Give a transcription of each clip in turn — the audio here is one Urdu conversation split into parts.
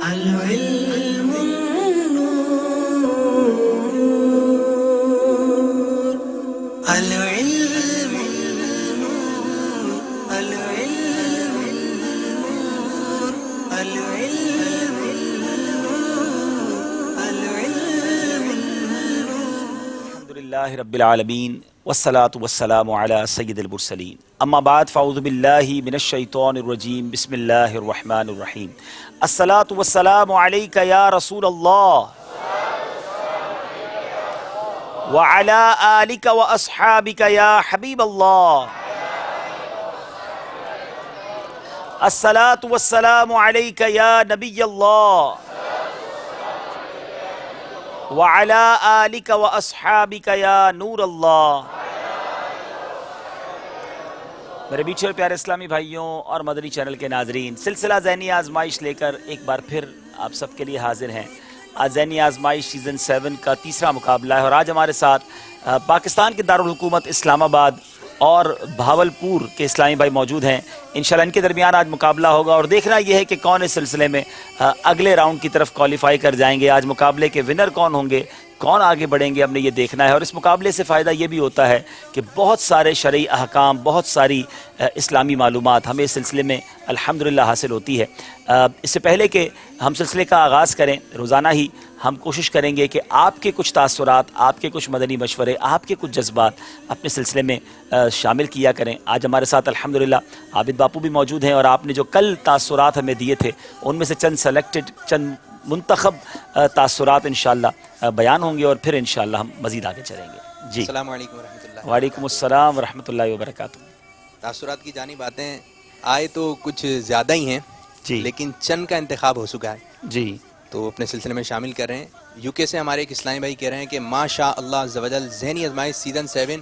العلم نور، العلم نور، العلم نور، العلم نور، العلم نور. الحمد للہ رب العالمین والصلاة والسلام علی سید المرسلین. اما بعد فاعوذ باللہ من الشیطان الرجیم. بسم اللہ الرحمن الرحیم. الصلاة والسلام علیک یا رسول اللہ وعلی آلک واصحابک یا حبیب اللہ. الصلاة والسلام علیک یا نبی اللہ وعلی آلک واصحابک یا نور اللہ. میرے میٹھے اور پیارے اسلامی بھائیوں اور مدنی چینل کے ناظرین، سلسلہ ذہنی آزمائش لے کر ایک بار پھر آپ سب کے لیے حاضر ہیں. آج ذہنی آزمائش سیزن 7 کا تیسرا مقابلہ ہے اور آج ہمارے ساتھ پاکستان کے دارالحکومت اسلام آباد اور بھاولپور کے اسلامی بھائی موجود ہیں. انشاءاللہ ان کے درمیان آج مقابلہ ہوگا اور دیکھنا یہ ہے کہ کون اس سلسلے میں اگلے راؤنڈ کی طرف کوالیفائی کر جائیں گے. آج مقابلے کے ونر کون ہوں گے، کون آگے بڑھیں گے، ہم نے یہ دیکھنا ہے. اور اس مقابلے سے فائدہ یہ بھی ہوتا ہے کہ بہت سارے شرعی احکام، بہت ساری اسلامی معلومات ہمیں اس سلسلے میں الحمدللہ حاصل ہوتی ہے. اس سے پہلے کہ ہم سلسلے کا آغاز کریں، روزانہ ہی ہم کوشش کریں گے کہ آپ کے کچھ تاثرات، آپ کے کچھ مدنی مشورے، آپ کے کچھ جذبات اپنے سلسلے میں شامل کیا کریں. آج ہمارے ساتھ الحمدللہ عابد باپو بھی موجود ہیں اور آپ نے جو کل تاثرات ہمیں دیے تھے ان میں سے چند سلیکٹڈ، چند منتخب تاثرات انشاءاللہ بیان ہوں گے اور پھر انشاءاللہ ہم مزید آگے چلیں گے. جی السلام علیکم ورحمۃ اللہ. وعلیکم السلام ورحمۃ اللہ وبرکاتہ. تاثرات کی جانب باتیں آئے تو کچھ زیادہ ہی ہیں جی لیکن چند کا انتخاب ہو چکا ہے جی تو اپنے سلسلے میں شامل کر رہے ہیں. یو کے سے ہمارے ایک اسلامی بھائی کہہ رہے ہیں کہ ماشاء اللہ عز و جل ذہنی آزمائش سیزن 7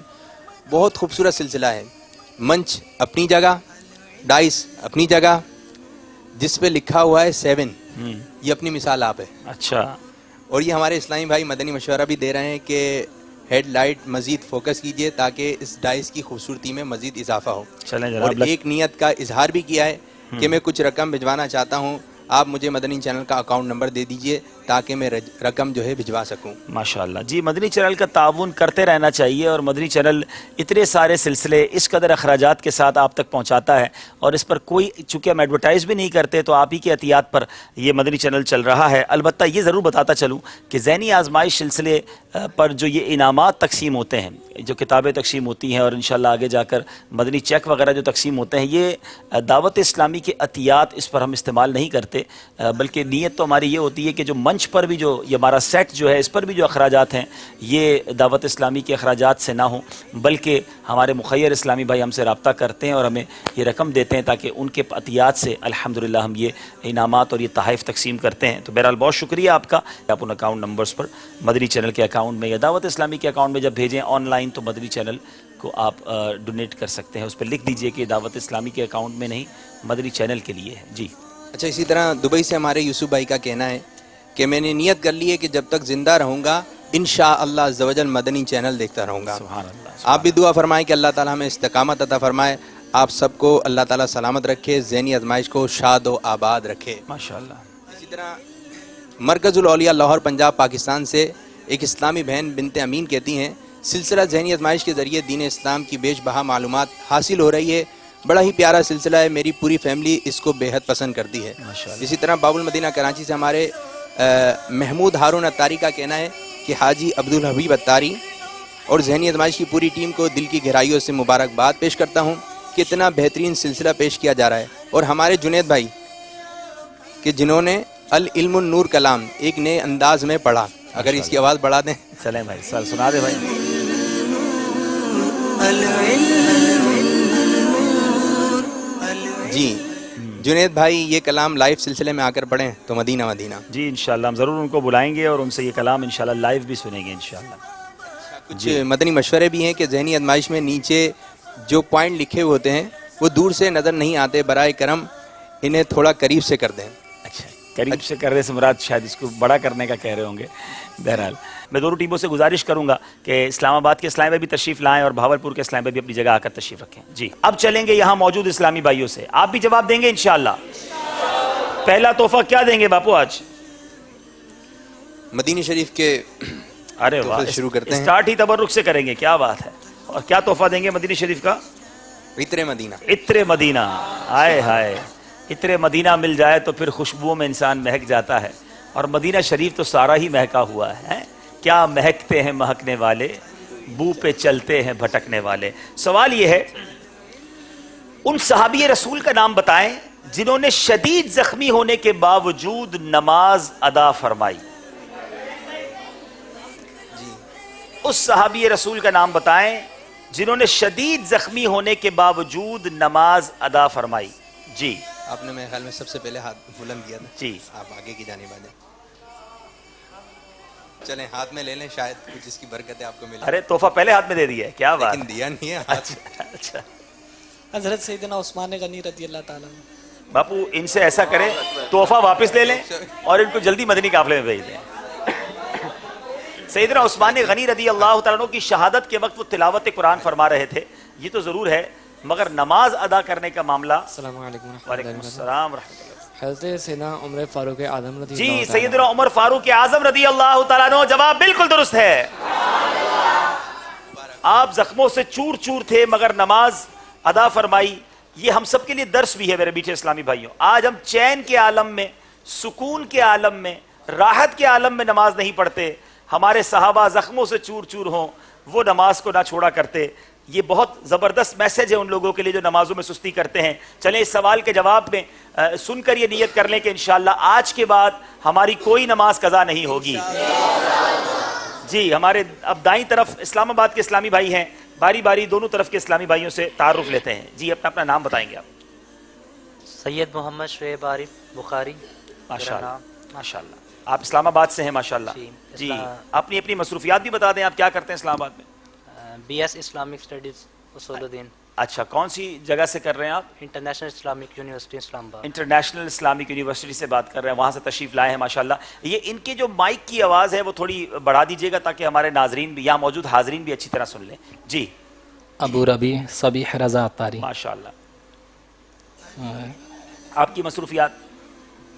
بہت خوبصورت سلسلہ ہے. منچ اپنی جگہ، ڈائس اپنی جگہ، جس پہ لکھا ہوا ہے 7 یہ اپنی مثال آپ ہے. اچھا. اور یہ ہمارے اسلامی بھائی مدنی مشورہ بھی دے رہے ہیں کہ ہیڈ لائٹ مزید فوکس کیجئے تاکہ اس ڈائس کی خوبصورتی میں مزید اضافہ ہو. چلیں اور جناب. ایک نیت کا اظہار بھی کیا ہے کہ میں کچھ رقم بھجوانا چاہتا ہوں، آپ مجھے مدنی چینل کا اکاؤنٹ نمبر دے دیجئے تاکہ میں رقم جو ہے بھجوا سکوں. ماشاءاللہ. جی مدنی چینل کا تعاون کرتے رہنا چاہیے اور مدنی چینل اتنے سارے سلسلے اس قدر اخراجات کے ساتھ آپ تک پہنچاتا ہے اور اس پر کوئی، چونکہ ہم ایڈورٹائز بھی نہیں کرتے تو آپ ہی کے احتیاط پر یہ مدنی چینل چل رہا ہے. البتہ یہ ضرور بتاتا چلوں کہ ذہنی آزمائش سلسلے پر جو یہ انعامات تقسیم ہوتے ہیں، جو کتابیں تقسیم ہوتی ہیں اور انشاءاللہ آگے جا کر مدنی چیک وغیرہ جو تقسیم ہوتے ہیں، یہ دعوت اسلامی کے عطیات اس پر ہم استعمال نہیں کرتے، بلکہ نیت تو ہماری یہ ہوتی ہے کہ جو منچ پر بھی جو یہ ہمارا سیٹ جو ہے اس پر بھی جو اخراجات ہیں یہ دعوت اسلامی کے اخراجات سے نہ ہوں، بلکہ ہمارے مخیر اسلامی بھائی ہم سے رابطہ کرتے ہیں اور ہمیں یہ رقم دیتے ہیں تاکہ ان کے عطیات سے الحمدللہ ہم یہ انعامات اور یہ تحائف تقسیم کرتے ہیں. تو بہرحال بہت شکریہ آپ کا. آپ in account numbers per Madani channel کے اکاؤنٹ میں یا دعوت اسلامی کے اکاؤنٹ میں جب بھیجیں آن لائن تو مدنی چینل کو آپ ڈونیٹ کر سکتے ہیں. اس پہ لکھ دیجئے کہ دعوت اسلامی کے اکاؤنٹ میں نہیں، مدنی چینل کے لیے ہے. جی اچھا، اسی طرح دبئی سے ہمارے یوسف بھائی کا کہنا ہے کہ میں نے نیت کر لی ہے کہ جب تک زندہ رہوں گا انشاءاللہ عز و جل مدنی چینل دیکھتا رہوں گا. سبحان اللہ. آپ بھی دعا فرمائیں کہ اللہ تعالیٰ ہمیں استقامت عطا فرمائے، آپ سب کو اللہ تعالیٰ سلامت رکھے، ذہنی آزمائش کو شاد و آباد رکھے. ماشاءاللہ. اسی طرح مرکز الاولیاء لاہور پنجاب پاکستان سے ایک اسلامی بہن بنت امین کہتی ہیں سلسلہ ذہنی آزمائش کے ذریعے دین اسلام کی بیش بہا معلومات حاصل ہو رہی ہے. بڑا ہی پیارا سلسلہ ہے، میری پوری فیملی اس کو بے حد پسند کرتی ہے. ماشاءاللہ. اسی طرح باب المدینہ کراچی سے ہمارے محمود ہارون اتاری کا کہنا ہے کہ حاجی عبدالحبیب اتاری اور ذہنی آزمائش کی پوری ٹیم کو دل کی گہرائیوں سے مبارکباد پیش کرتا ہوں کہ اتنا بہترین سلسلہ پیش کیا جا رہا ہے. اور ہمارے جنید بھائی کہ جنہوں نے العلم النور کلام ایک نئے انداز میں پڑھا، اگر اس کی آواز بڑھا دیں. چلیں بھائی سر سنا دے بھائی. جی جنید بھائی یہ کلام لائیو سلسلے میں آ کر پڑھیں تو مدینہ مدینہ. جی انشاءاللہ ہم ضرور ان کو بلائیں گے اور ان سے یہ کلام انشاءاللہ لائیو بھی سنیں گے انشاءاللہ. کچھ مدنی مشورے بھی ہیں کہ ذہنی آزمائش میں نیچے جو پوائنٹ لکھے ہوئے ہوتے ہیں وہ دور سے نظر نہیں آتے، برائے کرم انہیں تھوڑا قریب سے کر دیں. اچھا، قریب سے کرنے سے مراد شاید اس کو بڑا کرنے کا کہہ رہے ہوں گے. بہرحال میں دونوں ٹیموں سے گزارش کروں گا کہ اسلام آباد کے اسلامی بھائی بھی تشریف لائیں اور بھاولپور کے اسلامی بھائی بھی اپنی جگہ آ کر تشریف رکھیں. جی اب چلیں گے یہاں موجود اسلامی بھائیوں سے، آپ بھی جواب دیں گے انشاءاللہ. پہلا تحفہ کیا دیں گے باپو آج؟ مدینہ شریف کے ارے تحفے واہ، سے شروع کرتے ہیں۔ اسٹارٹ ہی تبرک سے کریں گے، کیا بات ہے۔ اور کیا تحفہ دیں گے مدینہ شریف کا؟ عطر مدینہ۔ عطر مدینہ، آئے ہائے، عطر مدینہ مل جائے تو پھر خوشبوؤں میں انسان مہک جاتا ہے، اور مدینہ شریف تو سارا ہی مہکا ہوا ہے۔ کیا مہکتے ہیں مہکنے والے، بو پہ چلتے ہیں بھٹکنے والے۔ سوال یہ ہے، ان صحابی رسول کا نام بتائیں جنہوں نے شدید زخمی ہونے کے باوجود نماز ادا فرمائی۔ اس صحابی رسول کا نام بتائیں جنہوں نے شدید زخمی ہونے کے باوجود نماز ادا فرمائی۔ جی آپ نے میرے خیال میں سب سے پہلے ہاتھ بلند کیا تھا، جی، آپ آگے کی جانب آ جائیں۔ چلیں ہاتھ میں لے لیں، شاید کچھ اس کی برکتیں آپ کو ملیں۔ ارے تحفہ پہلے ہاتھ میں دے دیا ہے، کیا بات لیکن دیا نہیں ہے ہاتھ۔ اچھا حضرت سیدنا عثمان غنی رضی اللہ تعالیٰ عنہ۔ باپو ان سے ایسا کریں، تحفہ واپس لے لیں اور ان کو جلدی مدنی قافلے میں بھیج دیں۔ سیدنا عثمان غنی رضی اللہ تعالیٰ عنہ کی شہادت کے وقت وہ تلاوت قرآن فرما رہے تھے، یہ تو ضرور ہے، مگر نماز ادا کرنے کا معاملہ۔ السلام علیکم ورحمۃ وعلیکم اللہ وبرکاتہ۔ السلام ورحمۃ اللہ۔ حضرت سیدنا عمر فاروق اعظم رضی جی اللہ تعالیٰ سیدنا عمر فاروق اعظم رضی اللہ تعالیٰ عنہ، جواب بالکل درست ہے۔ آپ زخموں سے چور چور تھے مگر نماز ادا فرمائی۔ یہ ہم سب کے لیے درس بھی ہے میرے میٹھے اسلامی بھائیوں۔ آج ہم چین کے عالم میں، سکون کے عالم میں، راحت کے عالم میں نماز نہیں پڑھتے۔ ہمارے صحابہ زخموں سے چور چور ہوں، وہ نماز کو نہ چھوڑا کرتے۔ یہ بہت زبردست میسج ہے ان لوگوں کے لیے جو نمازوں میں سستی کرتے ہیں۔ چلیں اس سوال کے جواب میں سن کر یہ نیت کر لیں کہ انشاءاللہ آج کے بعد ہماری کوئی نماز قضا نہیں ہوگی۔ جی ہمارے اب دائیں طرف اسلام آباد کے اسلامی بھائی ہیں، باری باری دونوں طرف کے اسلامی بھائیوں سے تعارف لیتے ہیں۔ جی اپنا نام بتائیں گے آپ؟ سید محمد شعیب عارف بخاری۔ ماشاءاللہ ماشاءاللہ، آپ اسلام آباد سے ہیں ماشاءاللہ۔ جی اپنی اپنی مصروفیات بھی بتا دیں، آپ کیا کرتے ہیں اسلام آباد میں؟ بی ایس اسلامک اسٹڈیز اصول الدین، اچھا، کون سی جگہ سے کر رہے ہیں آپ؟ انٹرنیشنل اسلامک یونیورسٹی اسلام آباد۔ انٹرنیشنل اسلامک یونیورسٹی سے بات کر رہے ہیں، وہاں سے تشریف لائے ہیں ماشاءاللہ۔ یہ ان کے جو مائک کی آواز ہے وہ تھوڑی بڑھا دیجیے گا تاکہ ہمارے ناظرین بھی، یہاں موجود حاضرین بھی اچھی طرح سن لیں۔ جی ابو ربی صبیح رضا عطاری۔ ماشاءاللہ، آپ کی مصروفیات؟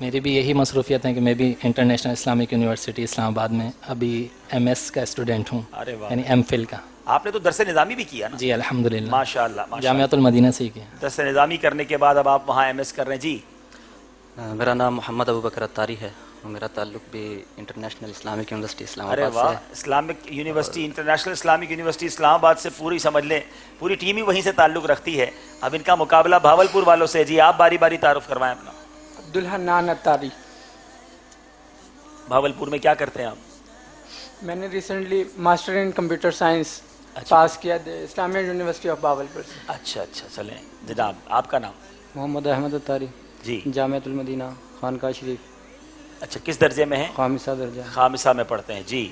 میری بھی یہی مصروفیت ہے کہ میں بھی انٹرنیشنل اسلامک یونیورسٹی اسلام آباد میں ابھی ایم ایس کا اسٹوڈنٹ ہوں، ارے واہ، یعنی ایم فل کا۔ آپ نے تو درس نظامی بھی کیا نا؟ جی الحمدللہ، ماشاءاللہ ماشاءاللہ، جامعۃ المدینہ سے ہی کیا۔ درس نظامی کرنے کے بعد اب آپ وہاں ایم ایس کر رہے ہیں۔ جی میرا نام محمد ابو بکر عطاری ہے، میرا تعلق بھی international Islamic university Islamabad واہ، سے ہے۔ Islamic university, international Islamic university Islamabad سے پوری سمجھ لیں پوری ٹیم ہی وہیں سے تعلق رکھتی ہے۔ اب ان کا مقابلہ بھاولپور والوں سے۔ جی آپ باری باری تعارف کروائیں اپنا۔ عبدالحنان عطاری۔ بھاولپور میں کیا کرتے ہیں آپ؟ میں نے recently master in computer science pass کیا اسلامیہ یونیورسٹی آف بھاولپور سے۔ اچھا اچھا، چلیں جناب آپ کا نام؟ محمد احمد عطاری، جی جامعۃ المدینہ خانقاہ شریف، اچھا، کس درجے میں ہیں؟ خامسہ درجہ۔ خامسہ میں پڑھتے ہیں۔ جی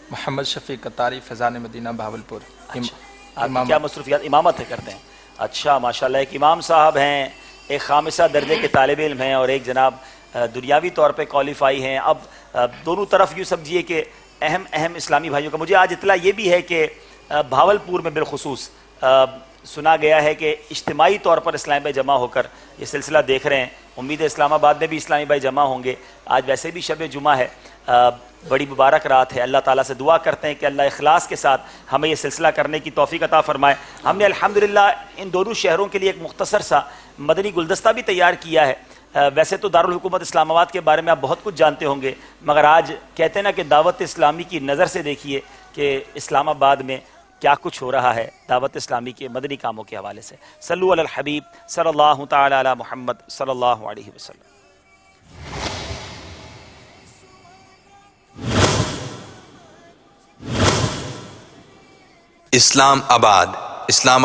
محمد شفیق قطاری، فیضان مدینہ بہاولپور۔ اچھا، آپ کی کیا مصروفیات؟ امامت ہے کرتے ہیں؟ اچھا ماشاءاللہ، ایک امام صاحب ہیں، ایک خامسہ درجے کے طالب علم ہیں، اور ایک جناب دنیاوی طور پہ کوالیفائی ہیں۔ اب دونوں طرف یوں سمجھیے کہ اہم اسلامی بھائیوں کا مجھے آج اطلاع یہ بھی ہے کہ بھاولپور میں بالخصوص سنا گیا ہے کہ اجتماعی طور پر اسلامی بھائی جمع ہو کر یہ سلسلہ دیکھ رہے ہیں۔ امید ہے اسلام آباد میں بھی اسلامی بھائی جمع ہوں گے۔ آج ویسے بھی شب جمعہ ہے، بڑی مبارک رات ہے۔ اللہ تعالیٰ سے دعا کرتے ہیں کہ اللہ اخلاص کے ساتھ ہمیں یہ سلسلہ کرنے کی توفیق عطا فرمائے۔ ہم نے الحمدللہ ان دونوں شہروں کے لیے ایک مختصر سا مدنی گلدستہ بھی تیار کیا ہے۔ ویسے تو دارالحکومت اسلام آباد کے بارے میں آپ بہت کچھ جانتے ہوں گے، مگر آج کہتے ہیں نا کہ دعوت اسلامی کی نظر سے دیکھیے کہ اسلام آباد میں کیا کچھ ہو رہا ہے دعوت اسلامی کے مدنی کاموں کے حوالے سے۔ صلو علی الحبیب صلی اللہ تعالی علی محمد صلی اللہ علیہ وسلم۔ اسلام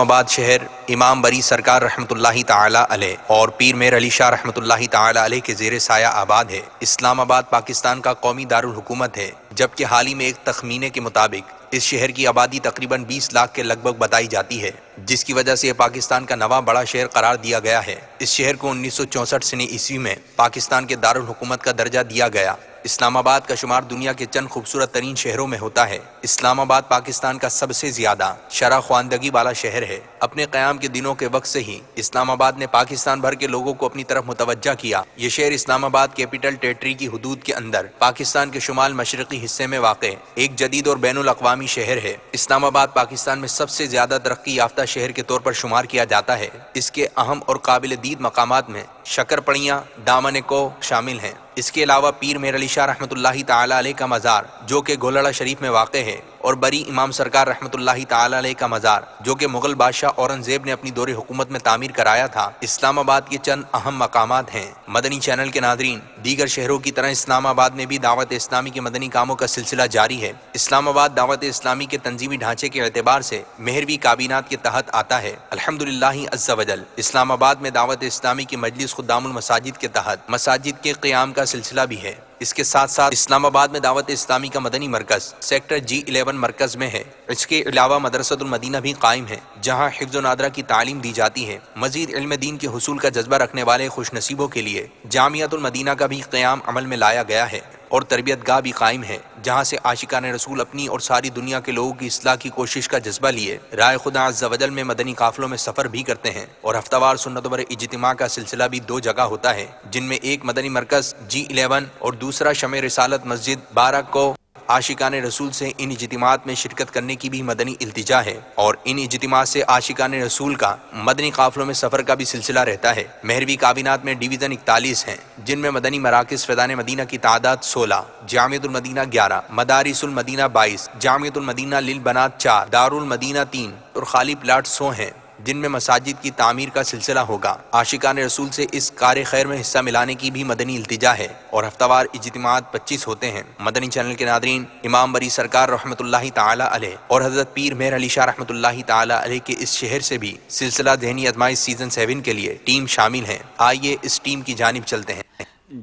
آباد شہر امام بری سرکار رحمۃ اللہ تعالی علیہ اور پیر میر علی شاہ رحمۃ اللہ تعالی علیہ کے زیر سایہ آباد ہے۔ اسلام آباد پاکستان کا قومی دارالحکومت ہے، جبکہ حال ہی میں ایک تخمینے کے مطابق اس شہر کی آبادی تقریباً 20 لاکھ کے لگ بھگ بتائی جاتی ہے، جس کی وجہ سے یہ پاکستان کا نواں بڑا شہر قرار دیا گیا ہے۔ اس شہر کو 1964 سنہ عیسوی میں پاکستان کے دارالحکومت کا درجہ دیا گیا۔ اسلام آباد کا شمار دنیا کے چند خوبصورت ترین شہروں میں ہوتا ہے۔ اسلام آباد پاکستان کا سب سے زیادہ شرح خواندگی والا شہر ہے۔ اپنے قیام کے دنوں کے وقت سے ہی اسلام آباد نے پاکستان بھر کے لوگوں کو اپنی طرف متوجہ کیا۔ یہ شہر اسلام آباد کیپٹل ٹیریٹری کی حدود کے اندر پاکستان کے شمال مشرقی حصے میں واقع ایک جدید اور بین الاقوامی شہر ہے۔ اسلام آباد پاکستان میں سب سے زیادہ ترقی یافتہ شہر کے طور پر شمار کیا جاتا ہے۔ اس کے اہم اور قابل دید مقامات میں شکر پڑیاں، دامن کو شامل ہیں۔ اس کے علاوہ پیر مہر علی شاہ رحمۃ اللہ تعالی علیہ کا مزار جو کہ گولڑا شریف میں واقع ہے، اور بری امام سرکار رحمۃ اللہ تعالی علیہ کا مزار جو کہ مغل بادشاہ اورنگزیب نے اپنی دور حکومت میں تعمیر کرایا تھا، اسلام آباد کے چند اہم مقامات ہیں۔ مدنی چینل کے ناظرین، دیگر شہروں کی طرح اسلام آباد میں بھی دعوت اسلامی کے مدنی کاموں کا سلسلہ جاری ہے۔ اسلام آباد دعوت اسلامی کے تنظیمی ڈھانچے کے اعتبار سے مہروی کابینات کے تحت آتا ہے۔ الحمدللہ عز وجل اسلام آباد میں دعوت اسلامی کی مجلس خدام المساجد کے تحت مساجد کے قیام کا سلسلہ بھی ہے۔ اس کے ساتھ ساتھ اسلام آباد میں دعوت اسلامی کا مدنی مرکز سیکٹر G11 مرکز میں ہے۔ اس کے علاوہ مدرسۃ المدینہ بھی قائم ہے جہاں حفظ و نادرہ کی تعلیم دی جاتی ہے۔ مزید علم دین کے حصول کا جذبہ رکھنے والے خوش نصیبوں کے لیے جامعۃ المدینہ کا بھی قیام عمل میں لایا گیا ہے، اور تربیت گاہ بھی قائم ہے جہاں سے عاشقان رسول اپنی اور ساری دنیا کے لوگوں کی اصلاح کی کوشش کا جذبہ لیے رائے خدا عز و جل میں مدنی قافلوں میں سفر بھی کرتے ہیں۔ اور ہفتہ وار سنت بر اجتماع کا سلسلہ بھی 2 جگہ ہوتا ہے، جن میں ایک مدنی مرکز G11 اور دوسرا شمع رسالت مسجد 12 کو عاشقان رسول سے ان اجتماعات میں شرکت کرنے کی بھی مدنی التجا ہے، اور ان اجتماعات سے عاشقان رسول کا مدنی قافلوں میں سفر کا بھی سلسلہ رہتا ہے۔ مہروی کابینات میں ڈویژن 41 ہیں، جن میں مدنی مراکز فیضان مدینہ کی تعداد 16، جامعۃ المدینہ 11، مدارس المدینہ 22، جامعۃ المدینہ للبنات 4، دارالمدینہ 3 اور خالی پلاٹ 100 ہیں جن میں مساجد کی تعمیر کا سلسلہ ہوگا۔ عاشقان رسول سے اس کار خیر میں حصہ ملانے کی بھی مدنی التجا ہے، اور ہفتہ وار اجتماعات 25 ہوتے ہیں۔ مدنی چینل کے ناظرین، امام بری سرکار رحمۃ اللہ تعالی علیہ اور حضرت پیر مہر علی شاہ رحمۃ اللہ تعالی علیہ کے اس شہر سے بھی سلسلہ ذہنی آزمائش سیزن 7 کے لیے ٹیم شامل ہے۔ آئیے اس ٹیم کی جانب چلتے ہیں۔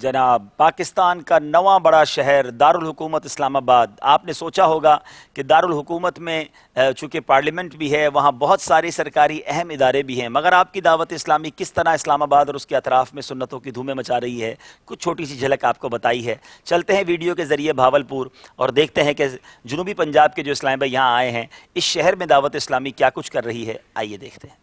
جناب، پاکستان کا نواں بڑا شہر دارالحکومت اسلام آباد، آپ نے سوچا ہوگا کہ دارالحکومت میں چونکہ پارلیمنٹ بھی ہے، وہاں بہت سارے سرکاری اہم ادارے بھی ہیں، مگر آپ کی دعوت اسلامی کس طرح اسلام آباد اور اس کے اطراف میں سنتوں کی دھومیں مچا رہی ہے، کچھ چھوٹی سی جھلک آپ کو بتائی ہے۔ چلتے ہیں ویڈیو کے ذریعے بھاولپور اور دیکھتے ہیں کہ جنوبی پنجاب کے جو اسلام بھائی یہاں آئے ہیں، اس شہر میں دعوت اسلامی کیا کچھ کر رہی ہے، آئیے دیکھتے ہیں۔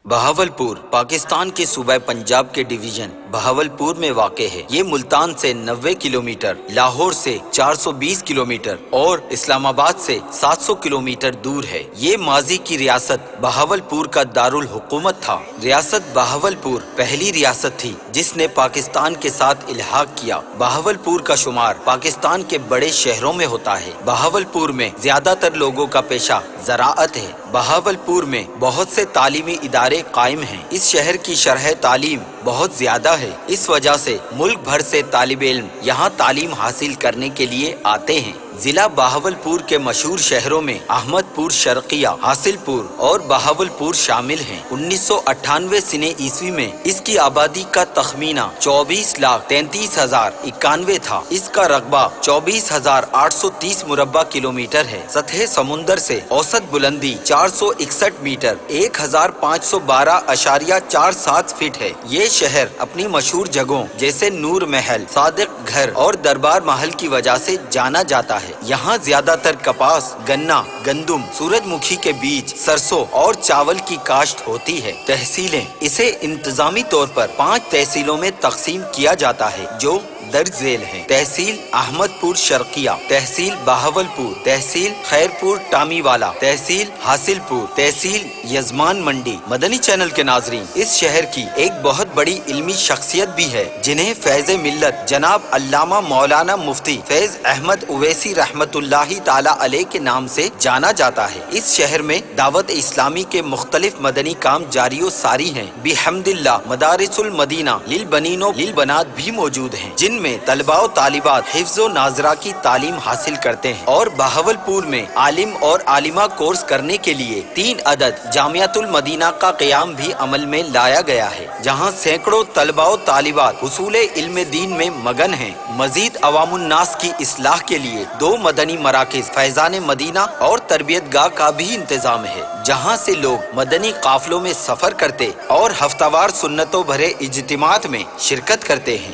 بہاولپور پاکستان کے صوبہ پنجاب کے ڈویژن بہاولپور میں واقع ہے۔ یہ ملتان سے 90 کلومیٹر، لاہور سے 420 کلومیٹر اور اسلام آباد سے 700 کلومیٹر دور ہے۔ یہ ماضی کی ریاست بہاولپور کا دارالحکومت تھا۔ ریاست بہاولپور پہلی ریاست تھی جس نے پاکستان کے ساتھ الحاق کیا۔ بہاولپور کا شمار پاکستان کے بڑے شہروں میں ہوتا ہے۔ بہاولپور میں زیادہ تر لوگوں کا پیشہ زراعت ہے۔ بہاولپور میں بہت سے تعلیمی ادارے قائم ہیں۔ اس شہر کی شرح تعلیم بہت زیادہ ہے، اس وجہ سے ملک بھر سے طالب علم یہاں تعلیم حاصل کرنے کے لیے آتے ہیں۔ ضلع بہاولپور کے مشہور شہروں میں احمد پور شرقیہ، حاصل پور اور بہاولپور شامل ہیں۔ 1998 سنہ عیسوی میں اس کی آبادی کا تخمینہ 24,33,091 تھا۔ اس کا رقبہ 24,830 مربع کلومیٹر ہے۔ سطح سمندر سے اوسط بلندی 461 میٹر 1,512.47 فٹ ہے۔ یہ شہر اپنی مشہور جگہوں جیسے نور محل، صادق گھر اور دربار محل کی وجہ سے جانا جاتا ہے۔ یہاں زیادہ تر کپاس، گنا، گندم، سورج مکھی کے بیج، سرسوں اور چاول کی کاشت ہوتی ہے۔ تحصیلیں، اسے انتظامی طور پر 5 تحصیلوں میں تقسیم کیا جاتا ہے جو درج ذیل ہیں۔ تحصیل احمد پور شرقیہ، تحصیل بہاولپور، تحصیل خیرپور ٹامی والا، تحصیل حاصل پور، تحصیل یزمان منڈی۔ مدنی چینل کے ناظرین، اس شہر کی ایک بہت بڑی علمی شخصیت بھی ہے جنہیں فیض ملت جناب علامہ مولانا مفتی فیض احمد اویسی رحمت اللہ تعالی علیہ کے نام سے جانا جاتا ہے۔ اس شہر میں دعوت اسلامی کے مختلف مدنی کام جاری و ساری ہیں۔ بحمد اللہ مدارس المدینہ للبنین و للبنات بھی موجود ہیں جن میں طلباء و طالبات حفظ و ناظرہ کی تعلیم حاصل کرتے ہیں، اور بہاولپور میں عالم اور عالمہ کورس کرنے کے لیے 3 عدد جامعۃ المدینہ کا قیام بھی عمل میں لایا گیا ہے، جہاں سینکڑوں طلباء و طالبات حصول علم دین میں مگن ہیں۔ مزید عوام الناس کی اصلاح کے لیے 2 مدنی مراکز فیضان مدینہ اور تربیت گاہ کا بھی انتظام ہے، جہاں سے لوگ مدنی قافلوں میں سفر کرتے اور ہفتہ وار سنتوں بھرے اجتماعات میں شرکت کرتے ہیں۔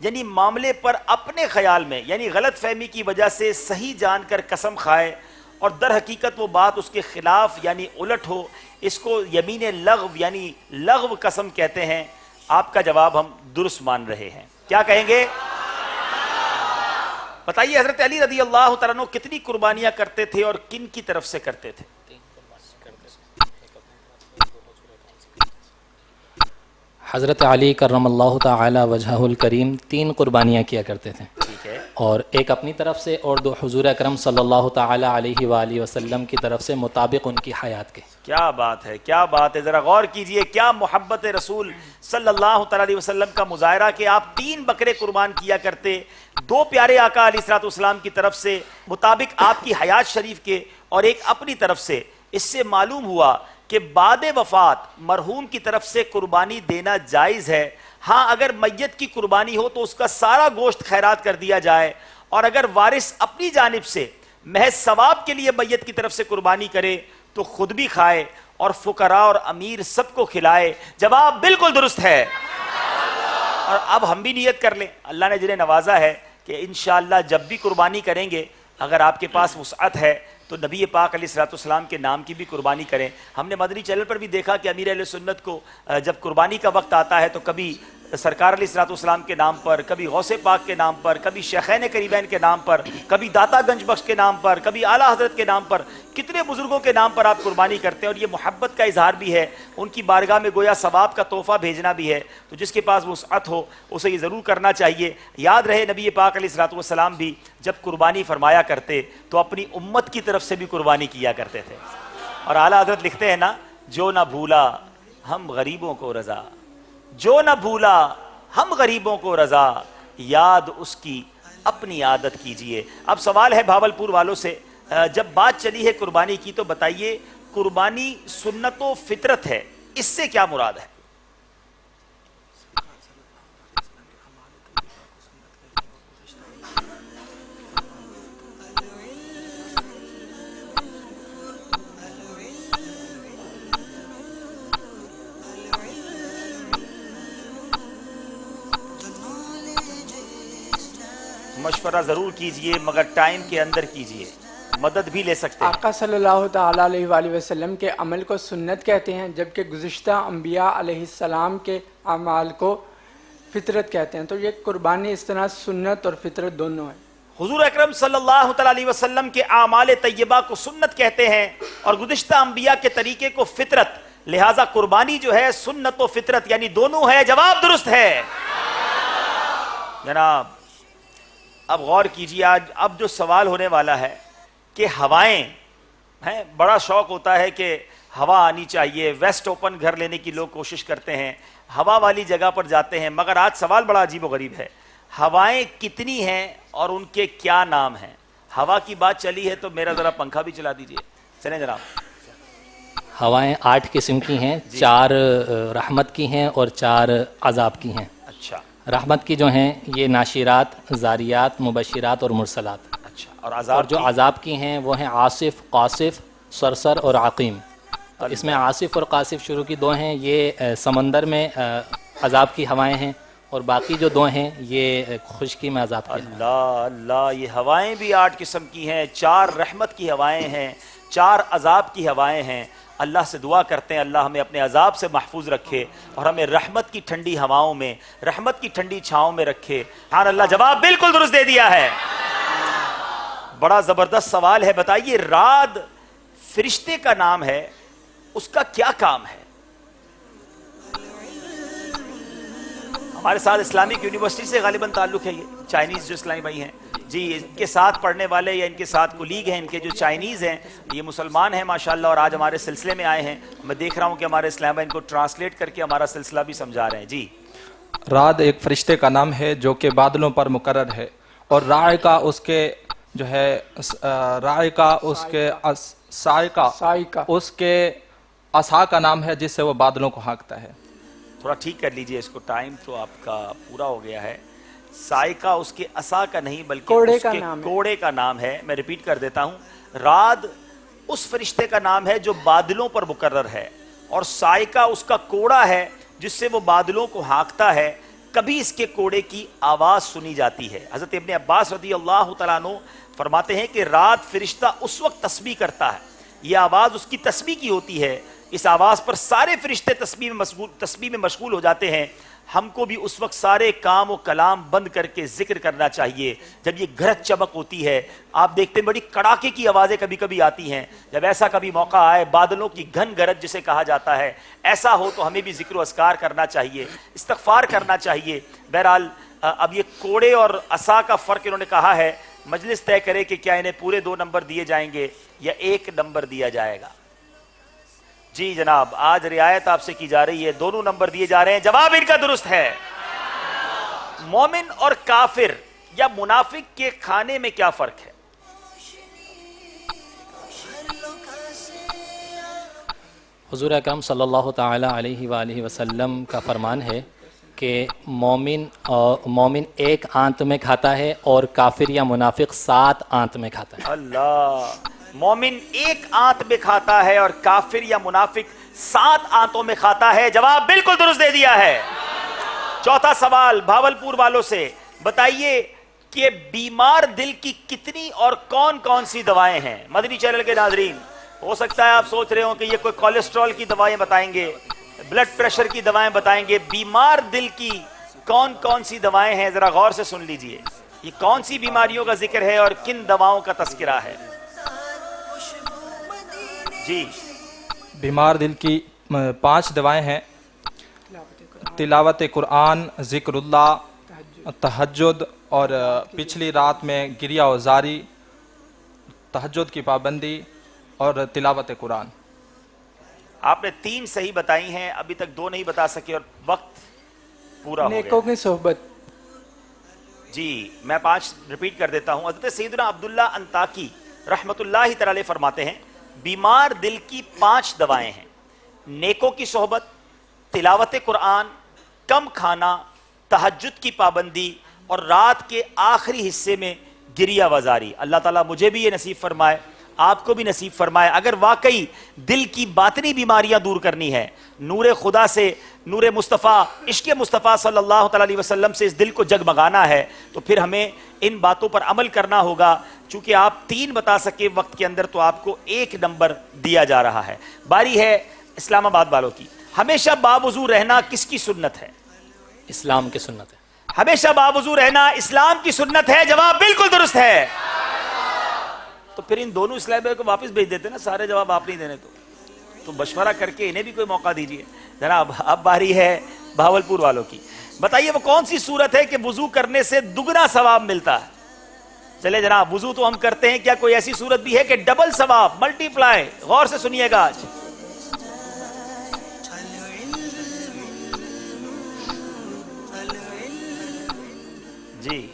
یعنی معاملے پر اپنے خیال میں یعنی غلط فہمی کی وجہ سے صحیح جان کر قسم کھائے اور در حقیقت وہ بات اس کے خلاف یعنی الٹ ہو، اس کو یمین لغو یعنی لغو قسم کہتے ہیں۔ آپ کا جواب ہم درست مان رہے ہیں، کیا کہیں گے؟ بتائیے حضرت علی رضی اللہ تعالیٰ عنہ کتنی قربانیاں کرتے تھے اور کن کی طرف سے کرتے تھے؟ حضرت علی کرم اللہ تعالی وجہہ الکریم 3 قربانیاں کیا کرتے تھے، ٹھیک ہے، اور ایک اپنی طرف سے اور 2 حضور اکرم صلی اللہ تعالی علیہ وآلہ وسلم کی طرف سے مطابق ان کی حیات کے۔ کیا بات ہے، کیا بات ہے، ذرا غور کیجئے، کیا محبت رسول صلی اللہ تعالی علیہ وسلم کا مظاہرہ کہ آپ 3 بکرے قربان کیا کرتے، 2 پیارے آقا علیہ السلام کی طرف سے مطابق آپ کی حیات شریف کے اور ایک اپنی طرف سے۔ اس سے معلوم ہوا کہ بعد وفات مرحوم کی طرف سے قربانی دینا جائز ہے، ہاں اگر میت کی قربانی ہو تو اس کا سارا گوشت خیرات کر دیا جائے، اور اگر وارث اپنی جانب سے محض ثواب کے لیے میت کی طرف سے قربانی کرے تو خود بھی کھائے اور فقراء اور امیر سب کو کھلائے۔ جواب بالکل درست ہے، اور اب ہم بھی نیت کر لیں، اللہ نے جنہیں نوازا ہے کہ انشاءاللہ جب بھی قربانی کریں گے اگر آپ کے پاس وسعت ہے تو نبی پاک علیہ السلام کے نام کی بھی قربانی کریں۔ ہم نے مدنی چینل پر بھی دیکھا کہ امیر اہل سنت کو جب قربانی کا وقت آتا ہے تو کبھی سرکار علیہ السلام کے نام پر، کبھی غوث پاک کے نام پر، کبھی شیخین کریمین کے نام پر، کبھی داتا گنج بخش کے نام پر، کبھی اعلیٰ حضرت کے نام پر، کتنے بزرگوں کے نام پر آپ قربانی کرتے ہیں، اور یہ محبت کا اظہار بھی ہے، ان کی بارگاہ میں گویا ثواب کا تحفہ بھیجنا بھی ہے۔ تو جس کے پاس وسعت ہو اسے یہ ضرور کرنا چاہیے۔ یاد رہے نبی پاک علیہ السلام بھی جب قربانی فرمایا کرتے تو اپنی امت کی طرف سے بھی قربانی کیا کرتے تھے، اور اعلیٰ حضرت لکھتے ہیں نا، جو نہ بھولا ہم غریبوں کو رضا، جو نہ بھولا ہم غریبوں کو رضا، یاد اس کی اپنی عادت کیجئے۔ اب سوال ہے بھاولپور والوں سے، جب بات چلی ہے قربانی کی تو بتائیے قربانی سنت و فطرت ہے، اس سے کیا مراد ہے؟ مشورہ ضرور کیجئے مگر ٹائم کے اندر کیجئے، مدد بھی لے سکتے ہیں۔ آقا صلی اللہ تعالیٰ علیہ وآلہ وسلم کے عمل کو سنت کہتے ہیں، جبکہ گزشتہ انبیاء علیہ السلام کے اعمال کو فطرت کہتے ہیں، تو یہ قربانی اس طرح سنت اور فطرت دونوں ہیں۔ حضور اکرم صلی اللہ تعالیٰ علیہ وسلم کے اعمال طیبہ کو سنت کہتے ہیں اور گزشتہ انبیاء کے طریقے کو فطرت، لہٰذا قربانی جو ہے سنت و فطرت یعنی دونوں ہے۔ جواب درست ہے جناب۔ اب غور کیجیے، اب جو سوال ہونے والا ہے کہ ہوائیں ہیں، بڑا شوق ہوتا ہے کہ ہوا آنی چاہیے، ویسٹ اوپن گھر لینے کی لوگ کوشش کرتے ہیں، ہوا والی جگہ پر جاتے ہیں، مگر آج سوال بڑا عجیب و غریب ہے، ہوائیں کتنی ہیں اور ان کے کیا نام ہیں؟ ہوا کی بات چلی ہے تو میرا ذرا پنکھا بھی چلا دیجئے، چلیں جناب۔ ہوائیں 8 قسم کی ہیں، 4 رحمت کی ہیں اور 4 عذاب کی ہیں۔ اچھا، رحمت کی جو ہیں یہ ناشرات، زاریات، مبشرات اور مرسلات۔ اچھا، اور اور عذاب جو عذاب کی ہیں وہ ہیں عاصف، قاصف، صرصر اور عقیم۔ تو اس میں عاصف اور قاصف شروع کی 2 ہیں، یہ سمندر میں عذاب کی ہوائیں ہیں، اور باقی جو 2 ہیں یہ خشکی میں عذاب کی ہیں۔ اللہ اللہ، یہ ہوائیں بھی 8 قسم کی ہیں، 4 رحمت کی ہوائیں ہیں، 4 عذاب کی ہوائیں ہیں۔ اللہ سے دعا کرتے ہیں اللہ ہمیں اپنے عذاب سے محفوظ رکھے اور ہمیں رحمت کی ٹھنڈی ہواؤں میں، رحمت کی ٹھنڈی چھاؤں میں رکھے۔ سبحان اللہ، جواب بالکل درست دے دیا ہے۔ بڑا زبردست سوال ہے، بتائیے راد فرشتے کا نام ہے، اس کا کیا کام ہے؟ ہمارے ساتھ اسلامک یونیورسٹی سے غالباً تعلق ہے، یہ چائنیز جو اسلامی بھائی ہیں جی، ان کے ساتھ پڑھنے والے یا ان کے ساتھ کولیگ ہیں، ان کے جو چائنیز ہیں یہ مسلمان ہیں ماشاءاللہ، اور آج ہمارے سلسلے میں آئے ہیں۔ میں دیکھ رہا ہوں کہ ہمارے اسلام بھائی ان کو ٹرانسلیٹ کر کے ہمارا سلسلہ بھی سمجھا رہے ہیں جی۔ راد ایک فرشتے کا نام ہے جو کہ بادلوں پر مقرر ہے، اور راعی کا اس کے جو ہے راعی کا اس کے سائقہ اس کے عصا کا نام ہے جس سے وہ بادلوں کو ہانکتا ہے۔ تھوڑا ٹھیک کر لیجئے اس کو، ٹائم تو آپ کا پورا ہو گیا ہے۔ سائقہ اس کے عصا کا نہیں بلکہ اس کے کوڑے کا نام ہے۔ میں ریپیٹ کر دیتا ہوں، راد اس فرشتے کا نام ہے جو بادلوں پر مقرر ہے، اور سائقہ اس کا کوڑا ہے جس سے وہ بادلوں کو ہانکتا ہے۔ کبھی اس کے کوڑے کی آواز سنی جاتی ہے۔ حضرت ابن عباس رضی اللہ تعالیٰ عنہ فرماتے ہیں کہ رات فرشتہ اس وقت تسبیح کرتا ہے، یہ آواز اس کی تسبیح کی ہوتی ہے، اس آواز پر سارے فرشتے تسبیح میں مشغول ہو جاتے ہیں۔ ہم کو بھی اس وقت سارے کام و کلام بند کر کے ذکر کرنا چاہیے۔ جب یہ گرج چمک ہوتی ہے، آپ دیکھتے ہیں بڑی کڑاکے کی آوازیں کبھی کبھی آتی ہیں، جب ایسا کبھی موقع آئے، بادلوں کی گھن گرج جسے کہا جاتا ہے، ایسا ہو تو ہمیں بھی ذکر و اذکار کرنا چاہیے، استغفار کرنا چاہیے۔ بہرحال اب یہ کوڑے اور عصا کا فرق انہوں نے کہا ہے، مجلس طے کرے کہ کیا انہیں پورے 2 نمبر دیے جائیں گے یا 1 نمبر دیا جائے گا۔ جی جناب، آج رعایت آپ سے کی جا رہی ہے، دونوں نمبر دیے جا رہے ہیں۔ جواب ان کا درست ہے۔ مومن اور کافر یا منافق کے کھانے میں کیا فرق ہے؟ حضور اکرم صلی اللہ تعالی علیہ وآلہ وسلم کا فرمان ہے کہ مومن 1 آنت میں کھاتا ہے اور کافر یا منافق 7 آنت میں کھاتا ہے۔ اللہ، مومن 1 آنت میں کھاتا ہے اور کافر یا منافق 7 آنتوں میں کھاتا ہے۔ جواب بالکل درست دے دیا ہے۔ چوتھا سوال بھاولپور والوں سے، بتائیے کہ بیمار دل کی کتنی اور کون کون سی دوائیں ہیں؟ مدنی چینل کے ناظرین، ہو سکتا ہے آپ سوچ رہے ہوں کہ یہ کوئی کولیسٹرول کی دوائیں بتائیں گے، بلڈ پریشر کی دوائیں بتائیں گے، بیمار دل کی کون کون سی دوائیں ہیں؟ ذرا غور سے سن لیجئے، یہ کون سی بیماریوں کا ذکر ہے اور کن دواؤں کا تذکرہ ہے؟ جی، بیمار دل کی 5 دوائیں ہیں: تلاوت قرآن، ذکر اللہ، تہجد اور پچھلی رات میں گریہ وزاری، تہجد کی پابندی اور تلاوت قرآن۔ آپ نے 3 صحیح بتائی ہیں، ابھی تک 2 نہیں بتا سکے اور وقت پورا ہو گیا۔ نیکوں کی صحبت۔ جی، میں 5 ریپیٹ کر دیتا ہوں۔ حضرت سیدنا عبداللہ انطاکی رحمت اللہ تعالی فرماتے ہیں بیمار دل کی 5 دوائیں ہیں: نیکوں کی صحبت، تلاوت قرآن، کم کھانا، تہجد کی پابندی اور رات کے آخری حصے میں گریہ وزاری۔ اللہ تعالیٰ مجھے بھی یہ نصیب فرمائے، آپ کو بھی نصیب فرمائے۔ اگر واقعی دل کی باطنی بیماریاں دور کرنی ہے، نور خدا سے، نور مصطفیٰ، عشق مصطفیٰ صلی اللہ علیہ وسلم سے اس دل کو جگمگانا ہے، تو پھر ہمیں ان باتوں پر عمل کرنا ہوگا۔ چونکہ آپ 3 بتا سکے وقت کے اندر، تو آپ کو 1 نمبر دیا جا رہا ہے۔ باری ہے اسلام آباد والوں کی۔ ہمیشہ باوضو رہنا کس کی سنت ہے؟ اسلام کی سنت ہے۔ ہمیشہ باوضو رہنا اسلام کی سنت ہے۔ جواب بالکل درست ہے۔ تو پھر ان دونوں اسلامی کو واپس بھیج دیتے نا، سارے جواب آپ نہیں دینے تو مشورہ کر کے انہیں بھی کوئی موقع دیجیے جناب۔ اب باری ہے بھاولپور والوں کی۔ بتائیے وہ کون سی صورت ہے کہ وضو کرنے سے دگنا ثواب ملتا ہے؟ چلے جناب، وضو تو ہم کرتے ہیں، کیا کوئی ایسی صورت بھی ہے کہ ڈبل ثواب، ملٹی پلائی؟ غور سے سنیے گا آج۔ جی،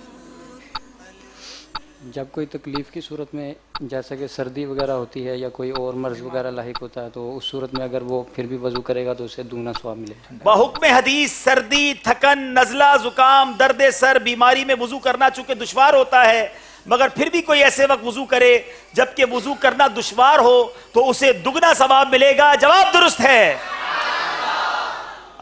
جب کوئی تکلیف کی صورت میں، جیسا کہ سردی وغیرہ ہوتی ہے یا کوئی اور مرض وغیرہ لاحق ہوتا ہے، تو اس صورت میں اگر وہ پھر بھی وضو کرے گا تو اسے دگنا ثواب ملے گا۔ بحکم حدیث سردی، تھکن، نزلہ، زکام، درد سر، بیماری میں وضو کرنا چونکہ دشوار ہوتا ہے، مگر پھر بھی کوئی ایسے وقت وضو کرے جبکہ وضو کرنا دشوار ہو تو اسے دگنا ثواب ملے گا۔ جواب درست ہے۔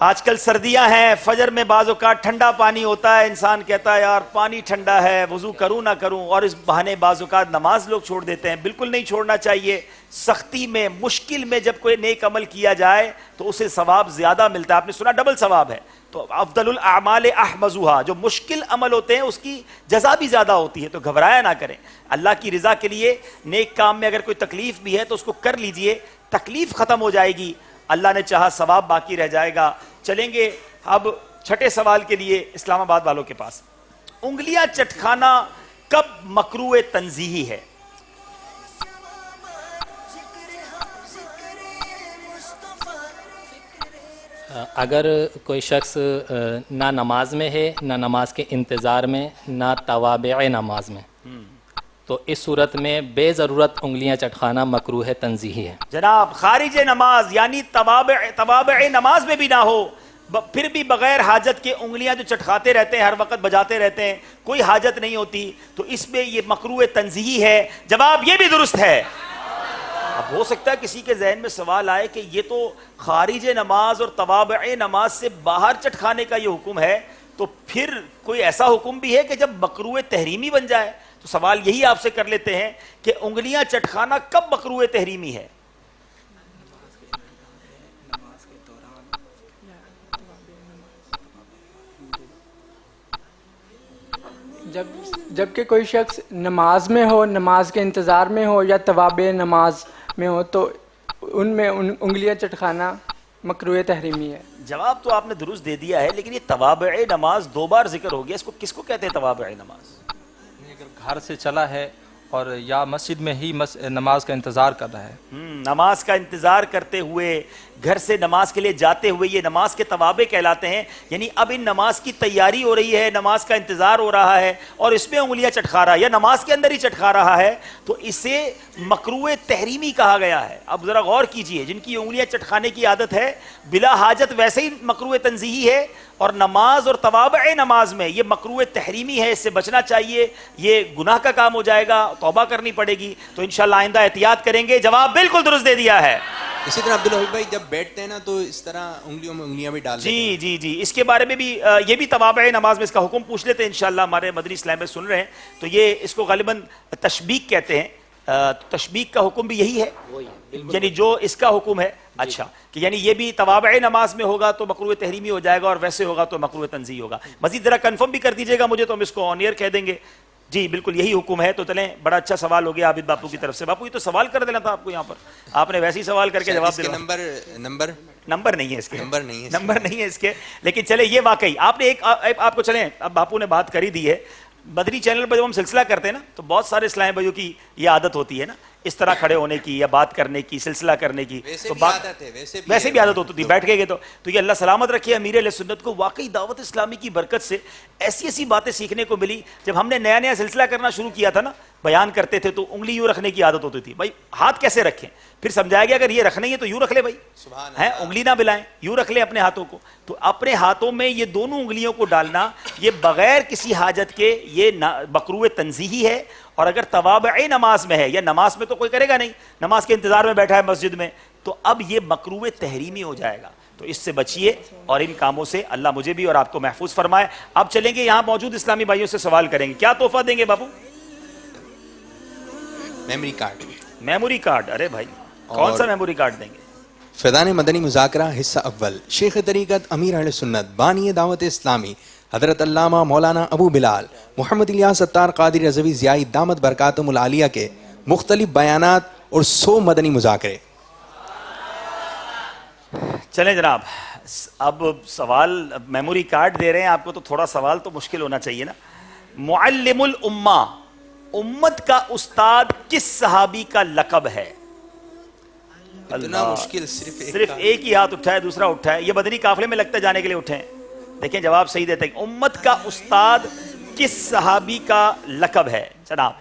آج کل سردیاں ہیں، فجر میں بعض اوقات ٹھنڈا پانی ہوتا ہے، انسان کہتا ہے یار پانی ٹھنڈا ہے، وضو کروں نہ کروں، اور اس بہانے بعض اوقات نماز لوگ چھوڑ دیتے ہیں۔ بالکل نہیں چھوڑنا چاہیے۔ سختی میں، مشکل میں جب کوئی نیک عمل کیا جائے تو اسے ثواب زیادہ ملتا ہے۔ آپ نے سنا ڈبل ثواب ہے، تو افضل الاعمال احمزها، جو مشکل عمل ہوتے ہیں اس کی جزا بھی زیادہ ہوتی ہے، تو گھبرایا نہ کریں۔ اللہ کی رضا کے لیے نیک کام میں اگر کوئی تکلیف بھی ہے تو اس کو کر لیجئے، تکلیف ختم ہو جائے گی، اللہ نے چاہا ثواب باقی رہ جائے گا۔ چلیں گے اب 6 سوال کے لیے اسلام آباد والوں کے پاس۔ انگلیاں چٹکھانا کب مکروہ تنزیہی ہے؟ اگر کوئی شخص نہ نماز میں ہے، نہ نماز کے انتظار میں، نہ توابع نماز میں، تو اس صورت میں بے ضرورت انگلیاں چٹکھانا مکروہ تنزیہی ہے۔ جناب، خارج نماز یعنی توابع نماز میں بھی نہ ہو، پھر بھی بغیر حاجت کے انگلیاں جو چٹکھاتے رہتے ہیں، ہر وقت بجاتے رہتے ہیں، کوئی حاجت نہیں ہوتی، تو اس میں یہ مکروہ تنزیہی ہے۔ جواب یہ بھی درست ہے۔ اب ہو سکتا ہے کسی کے ذہن میں سوال آئے کہ یہ تو خارج نماز اور توابع نماز سے باہر چٹکھانے کا یہ حکم ہے، تو پھر کوئی ایسا حکم بھی ہے کہ جب مکروہ تحریمی بن جائے؟ تو سوال یہی آپ سے کر لیتے ہیں کہ انگلیاں چٹکانا کب مکروہ تحریمی ہے؟ جبکہ کوئی شخص نماز میں ہو، نماز کے انتظار میں ہو یا توابع نماز میں ہو تو ان میں انگلیاں چٹکانا مکروہ تحریمی ہے۔ جواب تو آپ نے درست دے دیا ہے، لیکن یہ توابع نماز 2 بار ذکر ہو گیا، اس کو کس کو کہتے ہیں توابع نماز؟ اگر گھر سے چلا ہے اور یا مسجد میں ہی نماز کا انتظار کر رہا ہے، نماز کا انتظار کرتے ہوئے، گھر سے نماز کے لیے جاتے ہوئے، یہ نماز کے توابع کہلاتے ہیں۔ یعنی اب ان نماز کی تیاری ہو رہی ہے، نماز کا انتظار ہو رہا ہے اور اس میں انگلیاں چٹکا رہا ہے یا نماز کے اندر ہی چٹکا رہا ہے، تو اسے مکروہ تحریمی کہا گیا ہے۔ اب ذرا غور کیجئے، جن کی انگلیاں چٹکانے کی عادت ہے بلا حاجت ویسے ہی مکروہ تنزیہی ہے، اور نماز اور توابع نماز میں یہ مکروہ تحریمی ہے، اس سے بچنا چاہیے، یہ گناہ کا کام ہو جائے گا، توبہ کرنی پڑے گی، تو انشاءاللہ آئندہ احتیاط کریں گے۔ جواب بالکل درست دے دیا ہے۔ اسی طرح عبدالوہاب بھائی جب بیٹھتے ہیں نا تو اس طرح انگلیوں میں انگلیاں بھی ڈال دیتے ہیں۔ جی اس کے بارے میں بھی یہ بھی توابع نماز میں اس کا حکم پوچھ لیتے ہیں انشاءاللہ، ہمارے مدنی اسلام میں سن رہے ہیں تو یہ اس کو غالباً تشبیک کہتے ہیں۔ تشبیک کا حکم بھی یہی ہے، یعنی جو اس کا حکم ہے، اچھا، کہ یعنی یہ بھی توابع نماز میں ہوگا تو مکروہ تحریمی ہو جائے گا اور ویسے ہوگا تو مکروہ تنزیہی ہوگا۔ مزید ذرا کنفرم بھی کر دیجئے گا مجھے تو ہم اس کو آن ایئر کہہ دیں گے۔ جی بالکل یہی حکم ہے۔ تو چلیں، بڑا اچھا سوال ہو گیا عابد باپو کی طرف سے۔ باپو یہ تو سوال کر دینا تھا آپ کو، یہاں پر آپ نے ویسے ہی سوال کر کے جواب دیا۔ نمبر نہیں ہے اس کے، نمبر نہیں ہے اس کے، لیکن چلے یہ واقعی آپ نے ایک آپ کو، چلیں اب باپو نے بات کر ہی دی ہے، مدنی چینل پر جب ہم سلسلہ کرتے ہیں نا تو بہت سارے اسلامی بھائیوں کی یہ عادت ہوتی ہے نا، اس طرح کھڑے ہونے کی یا بات کرنے کی، سلسلہ کرنے کی، تو ویسے بھی عادت ہوتی تھی، بیٹھ گئے تو یہ اللہ سلامت رکھے امیر اہل سنت کو واقعی دعوت اسلامی کی برکت سے ایسی باتیں سیکھنے کو ملی۔ جب ہم نے نیا سلسلہ کرنا شروع کیا تھا نا، بیان کرتے تھے تو انگلی یوں رکھنے کی عادت ہوتی تھی، بھائی ہاتھ کیسے رکھیں؟ پھر سمجھایا گیا اگر یہ رکھنا ہی ہے تو یوں رکھ لے بھائی، ہیں انگلی نہ بلائیں، یوں رکھ لیں اپنے ہاتھوں کو۔ تو اپنے ہاتھوں میں یہ دونوں انگلیوں کو ڈالنا یہ بغیر کسی حاجت کے یہ مکروہ تنزیہی ہے، اور اگر توابع نماز میں ہے، یا نماز میں تو کوئی کرے گا نہیں، نماز کے انتظار میں بیٹھا ہے مسجد میں، تو اب یہ مکروہ تحریمی ہو جائے گا۔ تو اس سے بچیے اور ان کاموں سے اللہ مجھے بھی اور آپ کو محفوظ فرمائے۔ اب چلیں گے یہاں موجود اسلامی بھائیوں سے سوال کریں گے، کیا تحفہ دیں گے بابو؟ Memory card. Memory card? ارے بھائی کون سا میموری کارڈ دیں گے؟ فیضان مدنی مذاکرہ حصہ اول، شیخ طریقت امیر اہل سنت بانی دعوت اسلامی حضرت علامہ مولانا ابو بلال محمد الیاس ستار قادری رضوی ضیائی دامت برکاتہم العالیہ کے مختلف بیانات اور 100 مدنی مذاکرے۔ چلیں جناب، اب سوال میموری کارڈ دے رہے ہیں آپ کو تو تھوڑا سوال تو مشکل ہونا چاہیے نا۔ معلم الامہ، امت کا استاد کس صحابی کا لقب ہے؟ اتنا مشکل، صرف ایک ہی ہاتھ اٹھا ہے، دوسرا اٹھا ہے، یہ بدنی قافلے میں لگتا ہے جانے کے لیے اٹھے ہیں۔ دیکھیں جواب صحیح دیتے ہیں، امت کا استاد کس صحابی کا لقب ہے؟ جناب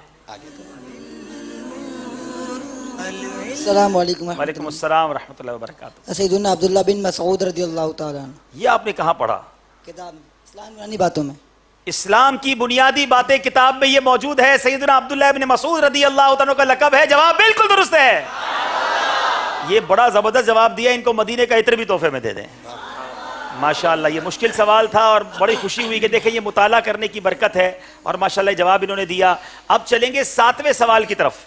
السلام علیکم۔ وعلیکم السلام ورحمۃ اللہ وبرکاتہ۔ سیدنا عبداللہ بن مسعود رضی اللہ تعالیٰ عنہ۔ یہ آپ نے کہاں پڑھا؟ کتاب اسلام یونانی باتوں میں۔ اسلام کی بنیادی باتیں کتاب میں یہ موجود ہے، سیدنا عبداللہ بن مسعود رضی اللہ تعالیٰ کا لقب ہے۔ جواب بالکل درست ہے۔ یہ بڑا زبردست جواب دیا، ان کو مدینے کا عطر بھی تحفے میں دے دیں۔ ماشاءاللہ یہ مشکل سوال تھا اور بڑی خوشی ہوئی کہ دیکھیں یہ مطالعہ کرنے کی برکت ہے، اور ماشاءاللہ جواب انہوں نے دیا۔ اب چلیں گے 7ویں سوال کی طرف،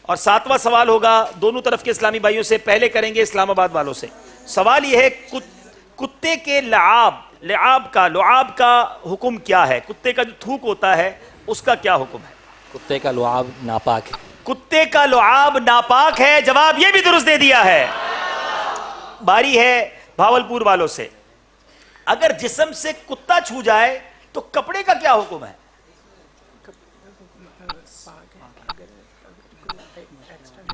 اور 7واں سوال ہوگا دونوں طرف کے اسلامی بھائیوں سے۔ پہلے کریں گے اسلام آباد والوں سے۔ سوال یہ ہے، کتے کے لعاب کا حکم کیا ہے؟ کتے کا جو تھوک ہوتا ہے اس کا کیا حکم ہے؟ کتے کا لعاب ناپاک ہے۔ کتے کا لعاب ناپاک ہے، جواب یہ بھی درست دے دیا ہے۔ باری ہے بھاولپور والوں سے۔ اگر جسم سے کتا چھو جائے تو کپڑے کا کیا حکم ہے؟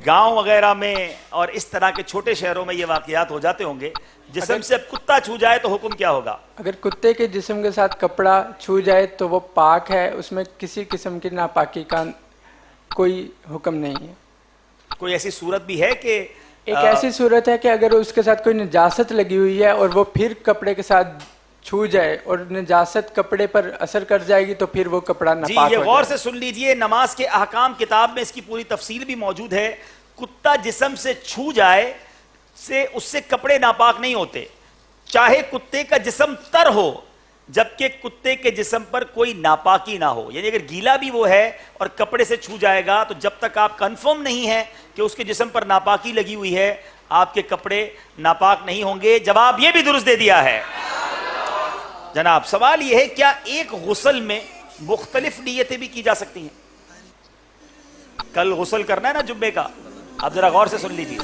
گاؤں وغیرہ میں اور اس طرح کے چھوٹے شہروں میں یہ واقعات ہو جاتے ہوں گے، جسم سے کتا چھو جائے تو حکم کیا ہوگا؟ اگر کتے کے جسم کے ساتھ کپڑا چھو جائے تو وہ پاک ہے، اس میں کسی قسم کی ناپاکی کا کوئی حکم نہیں ہے۔ کوئی ایسی صورت بھی ہے کہ ایک ایسی صورت ہے کہ اگر اس کے ساتھ کوئی نجاست لگی ہوئی ہے اور وہ پھر کپڑے کے ساتھ چھو جائے اور نجاست کپڑے پر اثر کر جائے گی تو پھر وہ کپڑا ناپاک ہو جائے۔ جی یہ غور سے سن لیجئے، نماز کے احکام کتاب میں اس کی پوری تفصیل بھی موجود ہے۔ کتا جسم سے چھو جائے اس سے کپڑے ناپاک نہیں ہوتے، چاہے کتے کا جسم تر ہو جبکہ کتے کے جسم پر کوئی ناپاکی نہ ہو. یعنی اگر گیلا بھی وہ ہے اور کپڑے سے چھو جائے گا تو جب تک آپ کنفرم نہیں ہے کہ اس کے جسم پر ناپاکی لگی ہوئی ہے آپ کے کپڑے ناپاک نہیں ہوں گے. جواب یہ بھی درست دے دیا ہے. جناب سوال یہ ہے کیا ایک غسل میں مختلف نیتیں بھی کی جا سکتی ہیں؟ کل غسل کرنا ہے نا جمعے کا, آپ ذرا غور سے سن لیجیے.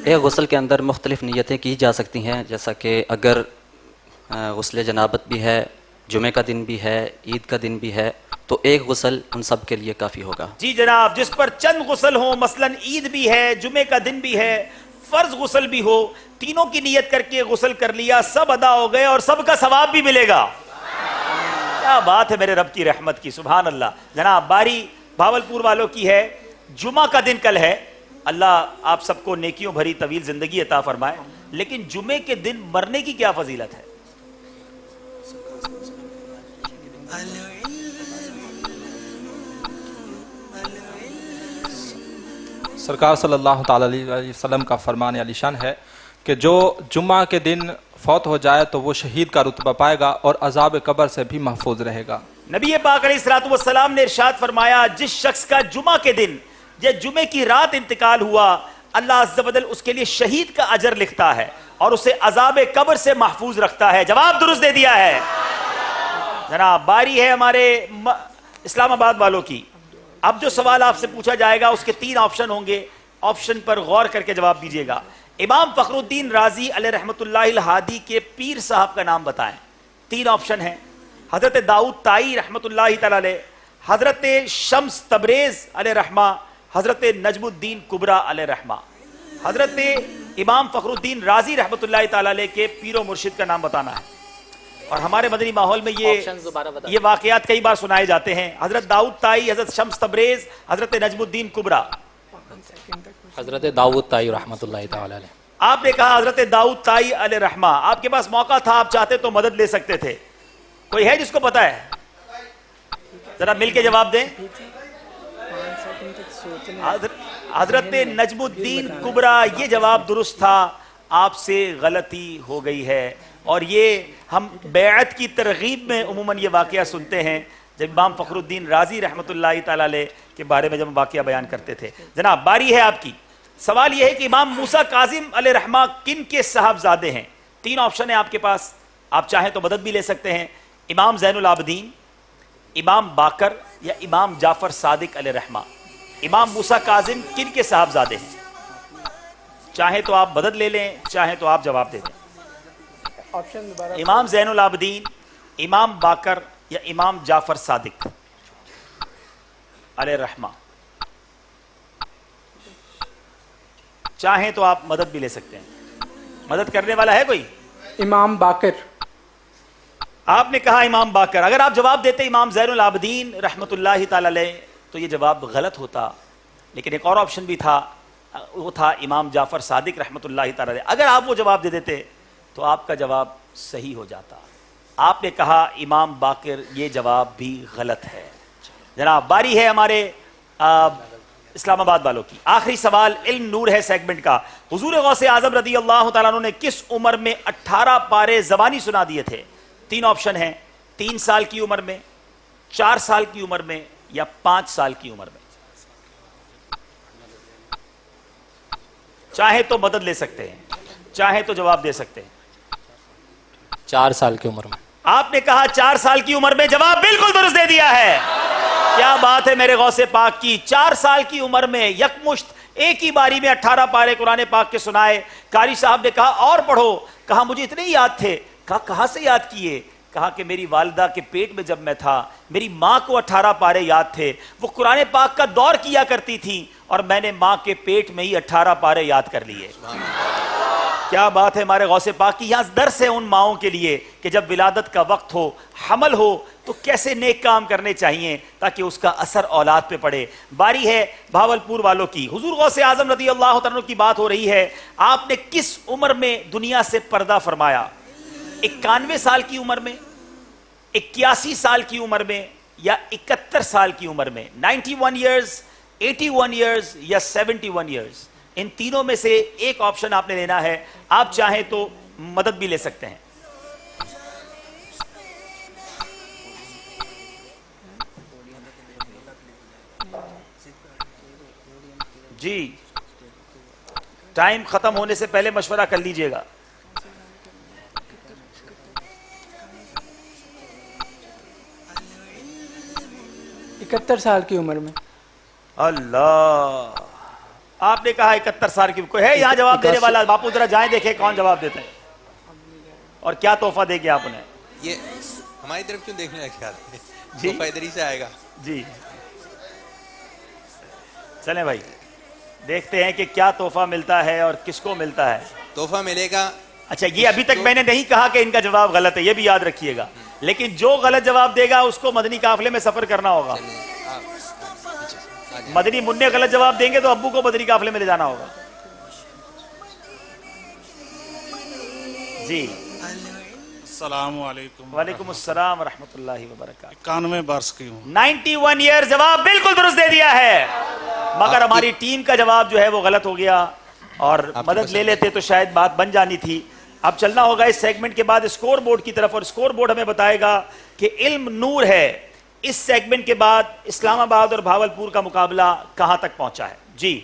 ایک غسل کے اندر مختلف نیتیں کی جا سکتی ہیں, جیسا کہ اگر غسل جنابت بھی ہے, جمعے کا دن بھی ہے, عید کا دن بھی ہے, تو ایک غسل ان سب کے لیے کافی ہوگا. جی جناب, جس پر چند غسل ہوں, مثلا عید بھی ہے, جمعے کا دن بھی ہے, فرض غسل بھی ہو, تینوں کی نیت کر کے غسل کر لیا, سب ادا ہو گئے اور سب کا ثواب بھی ملے گا. کیا بات ہے میرے رب کی رحمت کی, سبحان اللہ. جناب باری بھاولپور والوں کی ہے. جمعہ کا دن کل ہے, اللہ آپ سب کو نیکیوں بھری طویل زندگی عطا فرمائے, لیکن جمعے کے دن مرنے کی کیا فضیلت ہے؟ سرکار صلی اللہ تعالی علیہ وسلم کا فرمان علی شان ہے کہ جو جمعہ کے دن فوت ہو جائے تو وہ شہید کا رتبہ پائے گا اور عذاب قبر سے بھی محفوظ رہے گا. نبی پاک علیہ الصلوۃ والسلام نے ارشاد فرمایا جس شخص کا جمعہ کے دن یا جمعے کی رات انتقال ہوا, اللہ عز و جل اس کے لیے شہید کا اجر لکھتا ہے اور اسے عذاب قبر سے محفوظ رکھتا ہے. جواب درست دے دیا ہے. جناب باری ہے ہمارے اسلام آباد والوں کی. اب جو سوال آپ سے پوچھا جائے گا اس کے 3 آپشن ہوں گے, آپشن پر غور کر کے جواب دیجیے گا. امام فخر الدین رازی علیہ رحمۃ اللہ الہادی کے پیر صاحب کا نام بتائیں. 3 آپشن ہیں. حضرت داؤد طائی رحمۃ اللہ تعالی علیہ, حضرت شمس تبریز علیہ رحمہ, حضرت نجم الدین کبرا علیہ رحمہ. حضرت امام فخر الدین رازی رحمۃ اللہ تعالی علیہ کے پیر و مرشد کا نام بتانا ہے. اور ہمارے مدنی ماحول میں یہ واقعات کئی بار سنائے جاتے ہیں. حضرت داؤد طائی, حضرت شمس تبریز, حضرت نجم الدین کبرا. حضرت داؤد طائی رحمۃ اللہ تعالی علیہ. آپ نے کہا حضرت داؤد طائی علیہ رحمہ. آپ کے پاس موقع تھا, آپ چاہتے تو مدد لے سکتے تھے. کوئی ہے جس کو پتا ہے؟ ذرا مل کے جواب دیں. حضرت نجم الدین کبرا, یہ جواب درست تھا. آپ سے غلطی ہو گئی ہے. اور یہ ہم بیعت کی ترغیب میں عموماً یہ واقعہ سنتے ہیں جب امام فخر الدین رازی رحمۃ اللہ تعالی علیہ کے بارے میں جب واقعہ بیان کرتے تھے. جناب باری ہے آپ کی. سوال یہ ہے کہ امام موسیٰ کاظم علیہ رحمہ کن کے صاحبزادے ہیں؟ 3 آپشن ہیں آپ کے پاس, آپ چاہیں تو مدد بھی لے سکتے ہیں. امام زین العابدین, امام باقر یا امام جعفر صادق علیہ رحمہ. امام موسیٰ کاظم کن کے صاحبزادے ہیں؟ چاہیں تو آپ مدد لے لیں, چاہیں تو آپ جواب دے دیں. امام زین العابدین, امام باقر یا امام جعفر صادق علیہ رحمہ. چاہیں تو آپ مدد بھی لے سکتے ہیں. مدد کرنے والا ہے کوئی؟ امام باقر. آپ نے کہا امام باقر. اگر آپ جواب دیتے امام زین العابدین رحمۃ اللہ تعالی علیہ تو یہ جواب غلط ہوتا, لیکن ایک اور آپشن بھی تھا, وہ تھا امام جعفر صادق رحمۃ اللہ تعالی علیہ. اگر آپ وہ جواب دے دیتے تو آپ کا جواب صحیح ہو جاتا. آپ نے کہا امام باقر, یہ جواب بھی غلط ہے. جناب باری ہے ہمارے اسلام آباد والوں کی. آخری سوال علم نور ہے سیگمنٹ کا. حضور غوث اعظم رضی اللہ تعالیٰ عنہ نے کس عمر میں 18 پارے زبانی سنا دیے تھے؟ 3 آپشن ہیں. 3 سال کی عمر میں, 4 سال کی عمر میں یا 5 سال کی عمر میں. چاہے تو مدد لے سکتے ہیں, چاہے تو جواب دے سکتے ہیں. 4 سال کی عمر میں. آپ نے کہا 4 سال کی عمر میں, جواب بالکل درست دے دیا ہے. کیا بات ہے میرے غوث پاک کی. 4 سال کی عمر میں یکمشت ایک ہی باری میں 18 پارے قرآن پاک کے سنائے. قاری صاحب نے کہا اور پڑھو. کہا مجھے اتنے ہی یاد تھے. کہا کہاں سے یاد کیے؟ کہا کہ میری والدہ کے پیٹ میں جب میں تھا میری ماں کو 18 پارے یاد تھے, وہ قرآن پاک کا دور کیا کرتی تھی اور میں نے ماں کے پیٹ میں ہی 18 پارے یاد کر لیے. کیا بات ہے ہمارے غوث پاک کی. یہاں درس ہے ان ماؤں کے لیے کہ جب ولادت کا وقت ہو, حمل ہو, تو کیسے نیک کام کرنے چاہیے تاکہ اس کا اثر اولاد پہ پڑے. باری ہے بھاولپور والوں کی. حضور غوث اعظم رضی اللہ تعالیٰ عنہ کی بات ہو رہی ہے. آپ نے کس عمر میں دنیا سے پردہ فرمایا؟ 91 سال کی عمر میں, 81 سال کی عمر میں یا 71 سال کی عمر میں؟ 91 ایئرز, 81 ایئرز یا 71 ایئرز؟ ان تینوں میں سے ایک آپشن آپ نے لینا ہے. آپ چاہیں تو مدد بھی لے سکتے ہیں. جی ٹائم ختم ہونے سے پہلے مشورہ کر لیجئے گا. اکہتر سال کی عمر میں. اللہ, آپ نے کہا 71 سال کی. کوئی ہے یہاں جواب دینے والا؟ باپو ذرا جائیں دیکھیں کون جواب دیتا ہے اور کیا تحفہ دے گے آپ انہیں. یہ ہماری طرف کیوں دیکھنے کا خیال ہے؟ جی تحفہ ادھر ہی سے آئے گا. جی چلیں بھائی دیکھتے ہیں کہ کیا تحفہ ملتا ہے اور کس کو ملتا ہے. تحفہ ملے گا. اچھا یہ ابھی تک میں نے نہیں کہا کہ ان کا جواب غلط ہے, یہ بھی یاد رکھیے گا, لیکن جو غلط جواب دے گا اس کو مدنی قافلے میں سفر کرنا ہوگا. مدنی منع غلط جواب دیں گے تو ابو کو مدنی قافلے میں لے جانا ہوگا. جی السلام علیکم. وعلیکم السلام ورحمۃ اللہ وبرکاتہ. 91 برس کی ہوں. 91 ایئر. جواب بالکل درست دے دیا ہے, مگر ہماری ٹیم کا جواب جو ہے وہ غلط ہو گیا, اور مدد لے لیتے تو شاید بات بن جانی تھی. اب چلنا ہوگا اس سیگمنٹ کے بعد اسکور بورڈ کی طرف, اور اسکور بورڈ ہمیں بتائے گا کہ علم نور ہے اس سیگمنٹ کے بعد اسلام آباد اور بھاولپور کا مقابلہ کہاں تک پہنچا ہے. جی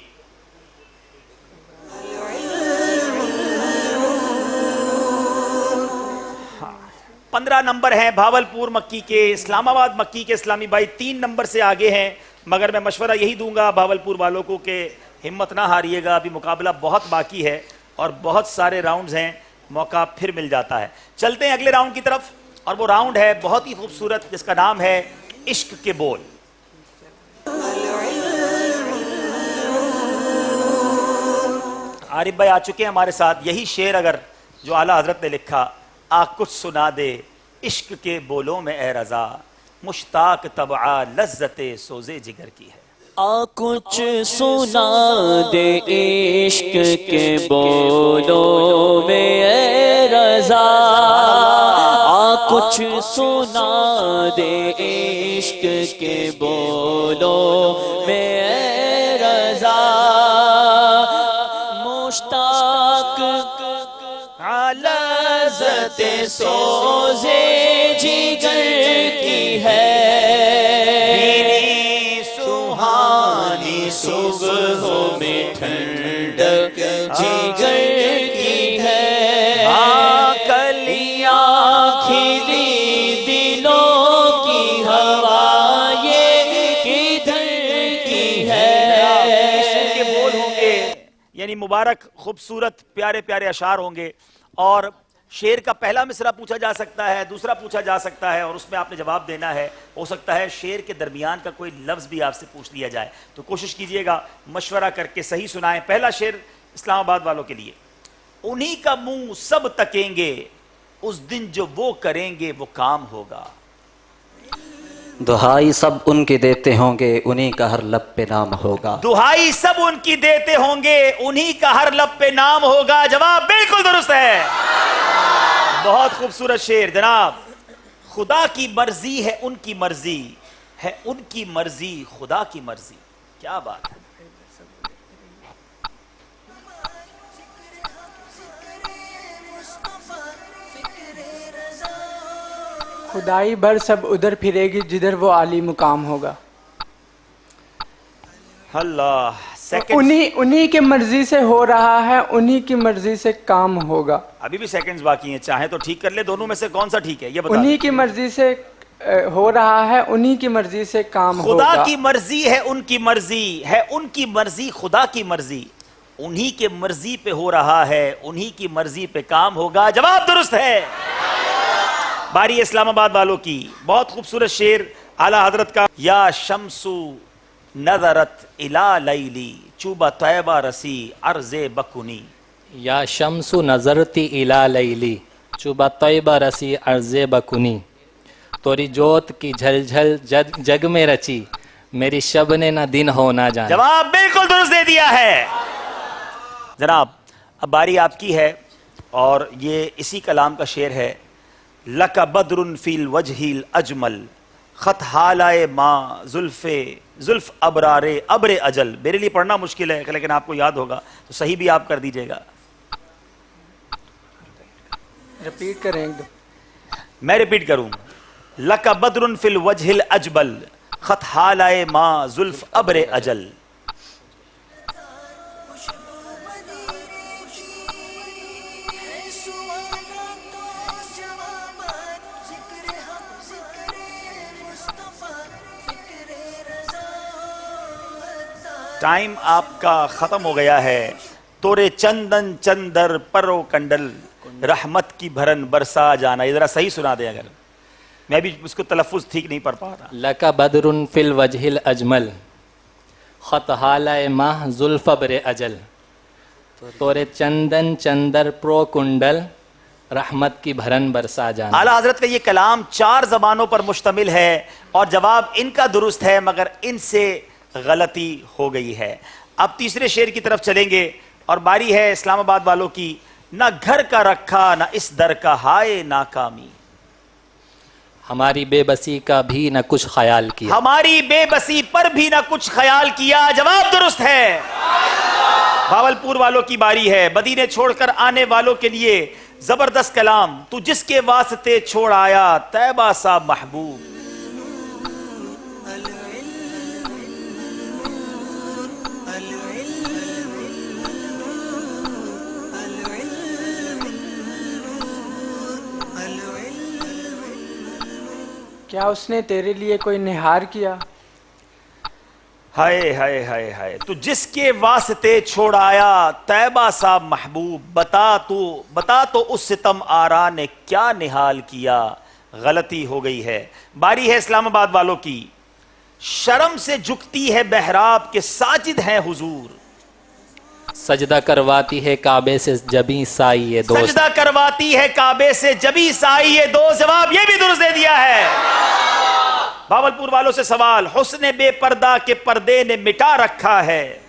15 نمبر ہیں بھاولپور مکی کے, اسلام آباد مکی کے اسلامی بھائی 3 نمبر سے آگے ہیں, مگر میں مشورہ یہی دوں گا بھاولپور والوں کو کہ ہمت نہ ہاریے گا, ابھی مقابلہ بہت باقی ہے اور بہت سارے راؤنڈز ہیں, موقع پھر مل جاتا ہے. چلتے ہیں اگلے راؤنڈ کی طرف, اور وہ راؤنڈ ہے بہت ہی خوبصورت جس کا نام ہے عشق کے بول. عارف بھائی آ چکے ہیں ہمارے ساتھ. یہی شعر اگر جو اعلیٰ حضرت نے لکھا, آ کچھ سنا دے عشق کے بولوں میں اے رضا, مشتاق طبعا لذت سوزے جگر کی ہے. آ کچھ سنا دے عشق کے بولوں میں اے رضا, آ کچھ سنا دے عشق کے بولوں میں اے رضا, مشتاق لذت سوزے جگر کی ہے, صبح میں ٹھنڈک جگر کی ہے, کلیاں کھلی دلوں کی ہوا یہ کدھر کی ہے. کے بول ہوں گے یعنی مبارک خوبصورت پیارے پیارے اشعار ہوں گے, اور شعر کا پہلا مصرع پوچھا جا سکتا ہے, دوسرا پوچھا جا سکتا ہے, اور اس میں آپ نے جواب دینا ہے. ہو سکتا ہے شعر کے درمیان کا کوئی لفظ بھی آپ سے پوچھ لیا جائے, تو کوشش کیجئے گا مشورہ کر کے صحیح سنائیں. پہلا شعر اسلام آباد والوں کے لیے. انہی کا منہ سب تکیں گے, اس دن جو وہ کریں گے وہ کام ہوگا. دہائی سب ان کی دیتے ہوں گے, انہی کا ہر لب پہ نام ہوگا. دہائی سب ان کی دیتے ہوں گے, انہی کا ہر لب پہ نام ہوگا. جواب بالکل درست ہے. بہت خوبصورت شعر جناب. خدا کی مرضی ہے ان کی مرضی, ہے ان کی مرضی خدا کی مرضی. کیا بات ہے. خدائی بھر سب ادھر پھرے گی جدھر وہ عالی مقام ہوگا. اللہ, انہی کے مرضی سے ہو رہا ہے, انہی کی مرضی سے کام ہوگا. ابھی بھی سیکنڈز باقی ہیں, چاہیں تو ٹھیک کر لے. دونوں میں سے کون سا ٹھیک ہے یہ بتا. انہی کی مرضی سے ہو رہا ہے, انہی کی مرضی سے کام ہوگا. خدا کی مرضی ہے ان کی مرضی, ہے ان کی مرضی خدا کی مرضی, انہی کے مرضی پہ ہو رہا ہے, انہی کی مرضی پہ کام ہوگا. جواب درست ہے. باری اسلام آباد والوں کی. بہت خوبصورت شعر اعلیٰ حضرت کا. یا شمسو نظرت الی لیلی, چوبہ طیبہ رسی عرض بکنی. یا شمس نظرتی الی لیلی, چوبہ طیبہ رسی عرض بکنی. توری جوت کی جھل جھل جگ میں رچی, میری شب نے نہ دن ہو نہ جانا. جواب بالکل درست دے دیا ہے. جناب اب باری آپ کی ہے, اور یہ اسی کلام کا شعر ہے. لک بدر فی الوجہ الاجمل, خط حالائے ماں زلف ابرارے ابر اجل. میرے لیے پڑھنا مشکل ہے لیکن آپ کو یاد ہوگا تو صحیح بھی آپ کر دیجئے گا. رپیٹ کریں ایک دو. میں ریپیٹ کروں. لک بدر فی الوجہ الاجبل خط حالائے ماں زلف ابر اجل. ٹائم آپ کا ختم ہو گیا ہے. تورے چندن چندر پرو کنڈل رحمت کی بھرن برسا جانا. یہ ذرا صحیح سنا دیں اگر. میں بھی اس کو تلفظ ٹھیک نہیں پڑھ پا رہا. لک بدر فی الوجہ الاجمل خط حالۂ ماہ زلف ابر اجل تورے چندن چندر پرو کنڈل رحمت کی بھرن برسا جانا. اعلیٰ حضرت کا یہ کلام 4 زبانوں پر مشتمل ہے اور جواب ان کا درست ہے مگر ان سے غلطی ہو گئی ہے. اب تیسرے شعر کی طرف چلیں گے اور باری ہے اسلام آباد والوں کی. نہ گھر کا رکھا نہ اس در کا ہائے ناکامی. ہماری بے بسی کا بھی نہ کچھ خیال کیا. ہماری بے بسی پر بھی نہ کچھ خیال کیا. جواب درست ہے. بھاولپور والوں کی باری ہے. مدینے چھوڑ کر آنے والوں کے لیے زبردست کلام. تو جس کے واسطے چھوڑ آیا طیبہ سا محبوب. کیا اس نے تیرے لیے کوئی نہار کیا؟ ہائے ہائے ہائے ہائے. تو جس کے واسطے چھوڑ آیا طیبہ سا محبوب. بتا تو اس ستم آرا نے کیا نہال کیا. غلطی ہو گئی ہے. باری ہے اسلام آباد والوں کی. شرم سے جھکتی ہے محراب کے ساجد ہیں حضور. سجدہ کرواتی ہے کعبے سے جبیں سائی دوست. سجدہ کرواتی ہے کعبے سے جبیں سائی دوست. جواب یہ بھی درست دے دیا ہے. بھاولپور والوں سے سوال. حسن بے پردہ کے پردے نے مٹا رکھا ہے.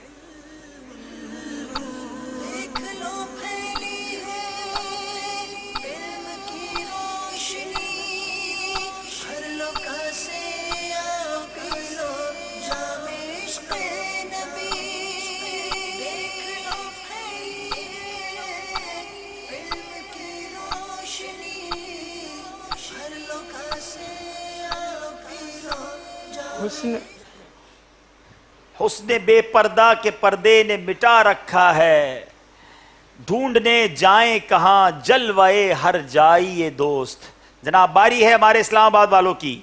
حسن بے پردہ کے پردے نے مٹا رکھا ہے. ڈھونڈنے جائیں کہاں جلوے ہر جائی دوست. جناب باری ہے ہمارے اسلام آباد والوں کی.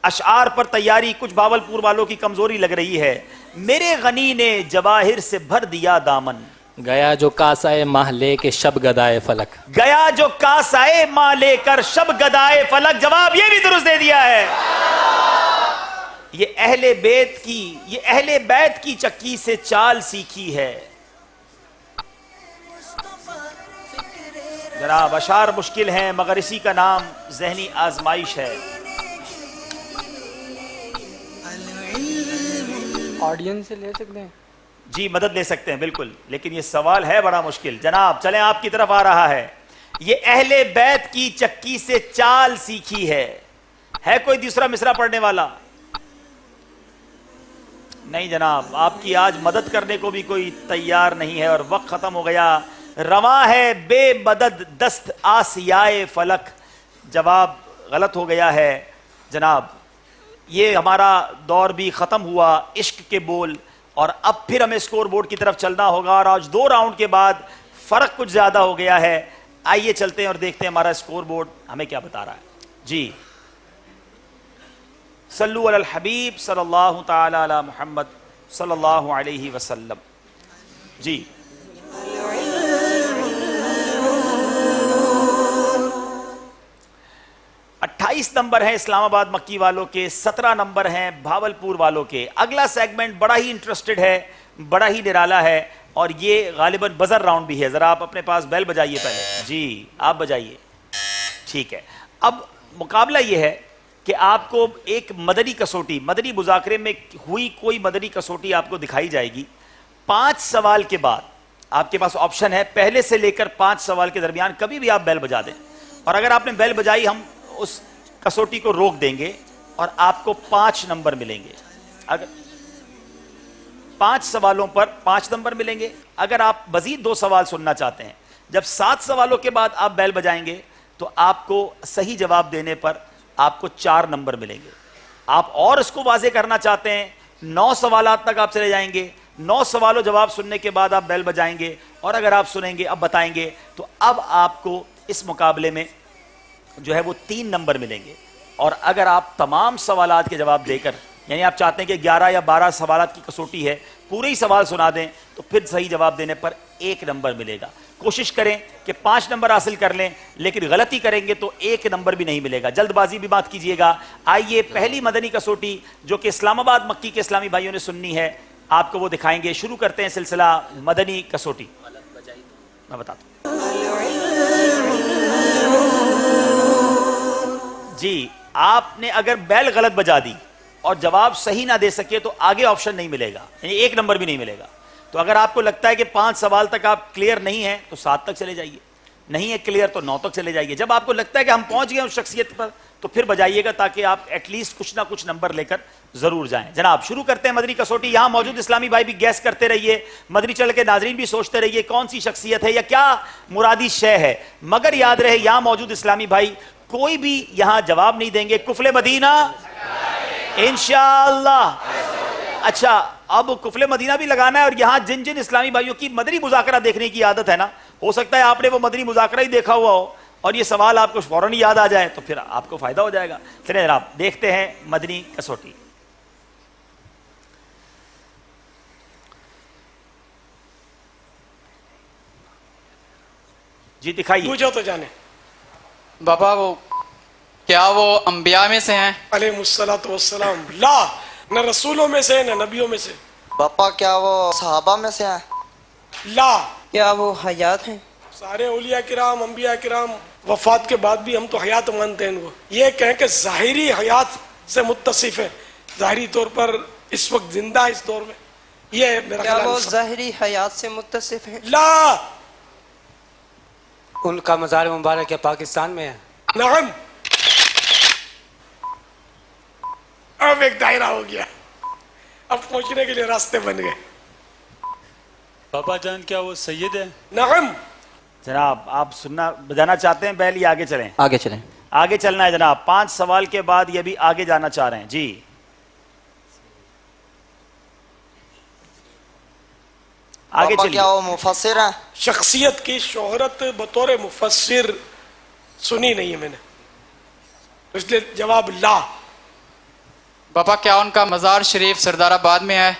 اشعار پر تیاری کچھ بھاولپور والوں کی کمزوری لگ رہی ہے. میرے غنی نے جواہر سے بھر دیا دامن. گیا جو کاسائے ماہ لے کے شب گدائے فلک. گیا جو کاسائے ماہ لے کر شب گدائے فلک. جواب یہ بھی درست دے دیا ہے. یہ اہل بیت کی چکی سے چال سیکھی ہے. جناب اشعار مشکل ہیں مگر اسی کا نام ذہنی آزمائش ہے. آڈینس سے لے سکتے ہیں؟ جی مدد لے سکتے ہیں بالکل. لیکن یہ سوال ہے بڑا مشکل. جناب چلیں آپ کی طرف آ رہا ہے. یہ اہل بیت کی چکی سے چال سیکھی ہے. ہے کوئی دوسرا مصرع پڑھنے والا؟ نہیں جناب آپ کی آج مدد کرنے کو بھی کوئی تیار نہیں ہے اور وقت ختم ہو گیا. رواں ہے بے مدد دست آسیائے فلک. جواب غلط ہو گیا ہے. جناب یہ ہمارا دور بھی ختم ہوا عشق کے بول اور اب پھر ہمیں اسکور بورڈ کی طرف چلنا ہوگا اور آج 2 راؤنڈ کے بعد فرق کچھ زیادہ ہو گیا ہے. آئیے چلتے ہیں اور دیکھتے ہیں ہمارا اسکور بورڈ ہمیں کیا بتا رہا ہے. جی صلو علی الحبیب صلی اللہ تعالی علی محمد صلی اللہ علیہ وسلم. جی 28 نمبر ہیں اسلام آباد مکی والوں کے, 17 نمبر ہیں بھاولپور والوں کے. اگلا سیگمنٹ بڑا ہی انٹرسٹڈ ہے, بڑا ہی نرالا ہے اور یہ غالباً بزر راؤنڈ بھی ہے. ذرا آپ اپنے پاس بیل بجائیے پہلے. جی آپ بجائیے. ٹھیک ہے. اب مقابلہ یہ ہے کہ آپ کو ایک مدنی کسوٹی, مدنی مذاکرے میں ہوئی کوئی مدنی کسوٹی آپ کو دکھائی جائے گی. 5 سوال کے بعد آپ کے پاس آپشن ہے پہلے سے لے کر 5 سوال کے درمیان کبھی بھی آپ بیل بجا دیں, اور اگر آپ نے بیل بجائی ہم اس کسوٹی کو روک دیں گے اور آپ کو 5 نمبر ملیں گے. اگر 5 سوالوں پر 5 نمبر ملیں گے. اگر آپ مزید 2 سوال سننا چاہتے ہیں، جب 7 سوالوں کے بعد آپ بیل بجائیں گے تو آپ کو صحیح جواب دینے پر آپ کو 4 نمبر ملیں گے. آپ اور اس کو واضح کرنا چاہتے ہیں، 9 سوالات تک آپ چلے جائیں گے. 9 سوالوں جواب سننے کے بعد آپ بیل بجائیں گے، اور اگر آپ سنیں گے اب بتائیں گے تو اب آپ کو اس مقابلے میں جو ہے وہ 3 نمبر ملیں گے. اور اگر آپ تمام سوالات کے جواب دے کر، یعنی آپ چاہتے ہیں کہ 11 یا 12 سوالات کی کسوٹی ہے، پورے ہی سوال سنا دیں تو پھر صحیح جواب دینے پر 1 نمبر ملے گا. کوشش کریں کہ 5 نمبر حاصل کر لیں، لیکن غلطی کریں گے تو 1 نمبر بھی نہیں ملے گا. جلد بازی بھی بات کیجئے گا. آئیے پہلی مدنی کسوٹی جو کہ اسلام آباد مکی کے اسلامی بھائیوں نے سننی ہے، آپ کو وہ دکھائیں گے. شروع کرتے ہیں سلسلہ مدنی کسوٹی. میں بتاتا ہوں جی. آپ نے اگر بیل غلط بجا دی اور جواب صحیح نہ دے سکے تو آگے آپشن نہیں ملے گا، یعنی 1 نمبر بھی نہیں ملے گا. تو اگر آپ کو لگتا ہے کہ 5 سوال تک آپ کلیئر نہیں ہیں تو 7 تک چلے جائیے، نہیں ہے کلیئر تو 9 تک چلے جائیے. جب آپ کو لگتا ہے کہ ہم پہنچ گئے اس شخصیت پر تو پھر بجائیے گا، تاکہ آپ ایٹ لیسٹ کچھ نہ کچھ نمبر لے کر ضرور جائیں. جناب شروع کرتے ہیں مدنی کسوٹی. یہاں موجود اسلامی بھائی بھی گیس کرتے رہیے، مدنی چینل کے ناظرین بھی سوچتے رہیے کون سی شخصیت ہے یا کیا مرادی شے ہے. مگر یاد رہے یہاں موجود اسلامی بھائی کوئی بھی یہاں جواب نہیں دیں گے. کفل مدینہ انشاءاللہ. اچھا اب کفل مدینہ بھی لگانا ہے. اور یہاں جن جن اسلامی بھائیوں کی مدنی مذاکرہ دیکھنے کی عادت ہے نا، ہو سکتا ہے آپ نے وہ مدنی مذاکرہ ہی دیکھا ہوا ہو اور یہ سوال آپ کو فوراً یاد آ جائے تو پھر آپ کو فائدہ ہو جائے گا. چلیں جناب دیکھتے ہیں مدنی کسوٹی. جی دکھائیے. پوچھو تو جانے. بابا وہ کیا وہ انبیاء میں سے ہیں؟ علیہ الصلوۃ والسلام. لا، نہ رسولوں میں سے نہ نبیوں میں سے. باپا کیا وہ صحابہ میں سے ہیں؟ لا. کیا وہ حیات ہیں؟ سارے اولیاء کرام انبیاء کرام وفات کے بعد بھی ہم تو حیات مانتے ہیں ان کو. یہ کہیں کہ ظاہری حیات سے متصف ہے، ظاہری طور پر اس وقت زندہ اس دور میں، یہ میرا کیا خیال وہ ہے. ظاہری حیات سے متصف ہیں؟ لا. ان کا مزار مبارک ہے پاکستان میں ہے؟ نعم. اب ایک دائرہ ہو گیا، اب پہنچنے کے لیے راستے بن گئے. بابا جان کیا وہ سید ہے؟ نعم. جناب آپ سننا بجانا چاہتے ہیں بیل یا آگے چلیں؟ آگے چلیں. آگے چلنا ہے جناب. 5 سوال کے بعد یہ بھی آگے جانا چاہ رہے ہیں. جی آگے باپا چلیے. کیا وہ مفسر ہیں؟ شخصیت کی شہرت بطور مفسر سنی نہیں ہے میں نے، اس لیے جواب لا. بابا کیا ان کا مزار شریف سردار آباد میں ہے؟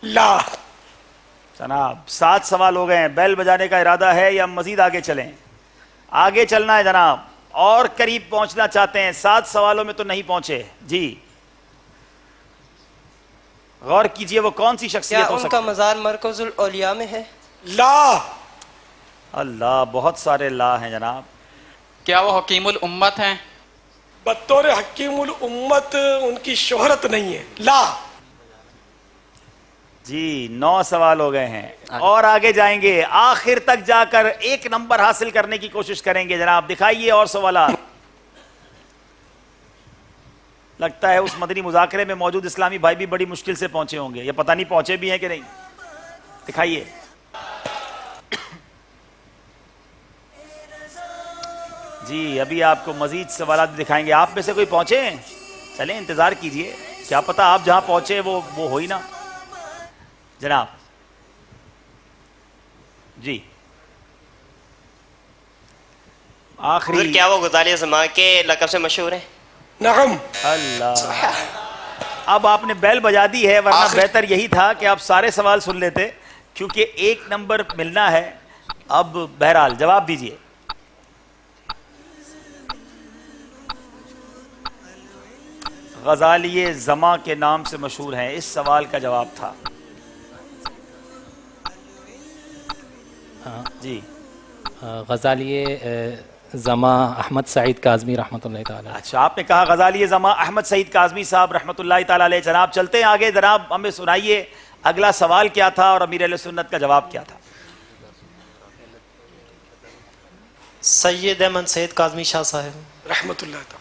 لا. جناب 7 سوال ہو گئے ہیں. بیل بجانے کا ارادہ ہے یا مزید آگے چلیں؟ آگے چلنا ہے جناب، اور قریب پہنچنا چاہتے ہیں. 7 سوالوں میں تو نہیں پہنچے. جی غور کیجئے وہ کون سی کیا شخصیت ہو ان سکتی کا ہے؟ مزار مرکز الاولیاء میں ہے؟ لا. اللہ بہت سارے لا ہیں جناب. کیا وہ حکیم الامت ہیں؟ بطور حکیم الامت ان کی شہرت نہیں ہے. لا. جی 9 سوال ہو گئے ہیں اور آگے جائیں گے. آخر تک جا کر 1 نمبر حاصل کرنے کی کوشش کریں گے. جناب دکھائیے اور سوالات. لگتا ہے اس مدنی مذاکرے میں موجود اسلامی بھائی بھی بڑی مشکل سے پہنچے ہوں گے، یا پتہ نہیں پہنچے بھی ہیں کہ نہیں. دکھائیے. جی ابھی آپ کو مزید سوالات دکھائیں گے. آپ میں سے کوئی پہنچے ہیں؟ چلیں انتظار کیجئے، کیا پتہ آپ جہاں پہنچے وہ ہو ہی نا. جناب جی آخری. کیا وہ غزالی زمان کے لقب سے مشہور ہیں؟ نعم. اللہ اب آپ نے بیل بجا دی ہے، ورنہ بہتر یہی تھا کہ آپ سارے سوال سن لیتے، کیونکہ 1 نمبر ملنا ہے. اب بہرحال جواب دیجئے. غزالی زماں کے نام سے مشہور ہیں، اس سوال کا جواب تھا. جی غزالی زماں احمد سعید کاظمی رحمۃ اللہ تعالی. اچھا آپ نے کہا غزالی زماں احمد سعید کاظمی صاحب رحمۃ اللہ تعالی علیہ. جناب چلتے ہیں آگے. جناب ہمیں سنائیے اگلا سوال کیا تھا اور امیر اہل سنت کا جواب کیا تھا. سید احمد سید کاظمی شاہ صاحب رحمۃ اللہ تعالی.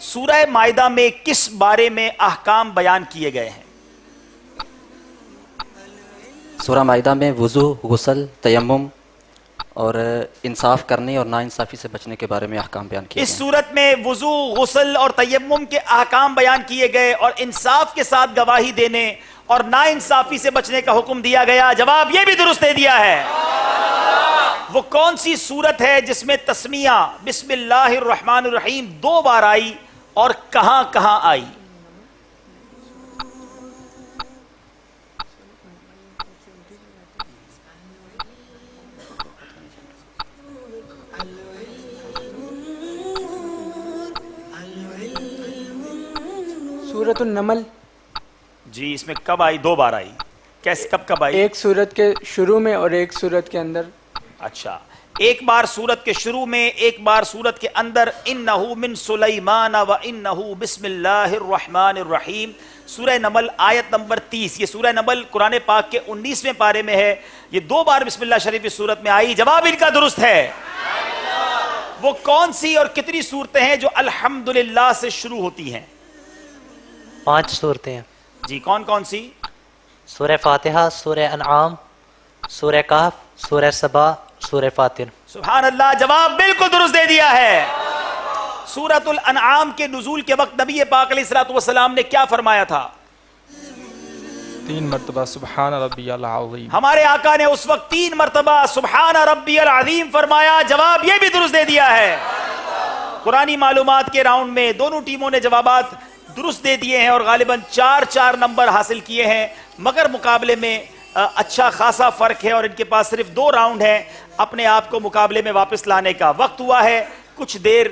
سورہ مائدہ میں کس بارے میں احکام بیان کیے گئے ہیں؟ سورہ مائدہ میں وضو، غسل، تیمم اور انصاف کرنے اور ناانصافی سے بچنے کے بارے میں احکام بیان کیے اس گئے ہیں۔ صورت میں وضو، غسل اور تیمم کے احکام بیان کیے گئے اور انصاف کے ساتھ گواہی دینے اور ناانصافی سے بچنے کا حکم دیا گیا۔ جواب یہ بھی درست دے دیا ہے۔ وہ کون سی صورت ہے جس میں تسمیہ بسم اللہ الرحمن الرحیم 2 بار آئی اور کہاں کہاں آئی؟ سورۃ النمل۔ جی، اس میں کب آئی؟ 2 بار آئی۔ کیسے، کب آئی؟ ایک سورت کے شروع میں اور ایک سورت کے اندر۔ اچھا، ایک بار سورت کے شروع میں، ایک بار سورت کے اندر۔ انہو من سلیمان و انہو بسم اللہ الرحمن الرحیم، سورہ نمل آیت نمبر 30۔ یہ سورہ نمل قرآن پاک کے 19ویں پارے میں ہے۔ یہ 2 بار بسم اللہ شریف اس سورت میں آئی۔ جواب ان کا درست ہے۔ وہ کون سی اور کتنی صورتیں ہیں جو الحمدللہ سے شروع ہوتی ہیں؟ 5 صورتیں ہیں جی، کون کون سی؟ سورہ فاتحہ، سورہ انعام، سورہ کہف، سورہ سبا، سورہ فاتر۔ سبحان اللہ، جواب بالکل درست دے دیا ہے۔ سورۃ الانعام کے نزول کے وقت نبی پاک علیہ الصلوۃ والسلام نے کیا فرمایا تھا؟ 3 مرتبہ سبحان ربی العظیم۔ ہمارے آقا نے اس وقت 3 مرتبہ سبحان ربی العظیم فرمایا۔ جواب یہ بھی درست دے دیا ہے۔ قرآنی معلومات کے راؤنڈ میں دونوں ٹیموں نے جوابات درست دے دیے ہیں اور غالباً 4 نمبر حاصل کیے ہیں، مگر مقابلے میں اچھا خاصا فرق ہے اور ان کے پاس صرف 2 راؤنڈ ہیں اپنے آپ کو مقابلے میں واپس لانے کا۔ وقت ہوا ہے کچھ دیر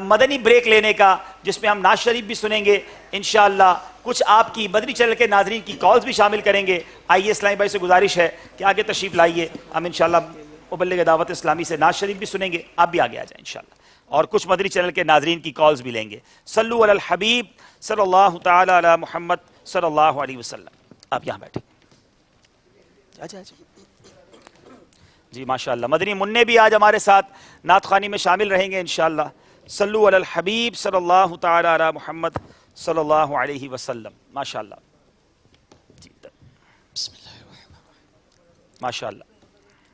مدنی بریک لینے کا، جس میں ہم نعت شریف بھی سنیں گے انشاءاللہ۔ کچھ آپ کی مدنی چینل کے ناظرین کی کالز بھی شامل کریں گے۔ آئیے اسلامی بھائی سے گزارش ہے کہ آگے تشریف لائیے، ہم انشاءاللہ مبلغ دعوت اسلامی سے نعت شریف بھی سنیں گے، آپ بھی آگے آ جائیں انشاءاللہ، اور کچھ مدنی چینل کے ناظرین کی کالز بھی لیں گے۔ صلو علی الحبیب صلی اللہ تعالی علی محمد صلی اللہ علیہ وسلم۔ آپ یہاں بیٹھیں۔ جی ماشاءاللہ، مدنی منع بھی آج ہمارے ساتھ نعت خوانی میں شامل رہیں گے انشاءاللہ۔ صلو علی الحبیب صلی اللہ تعالی علی محمد صلی اللہ علیہ وسلم۔ ماشاءاللہ، ماشاءاللہ۔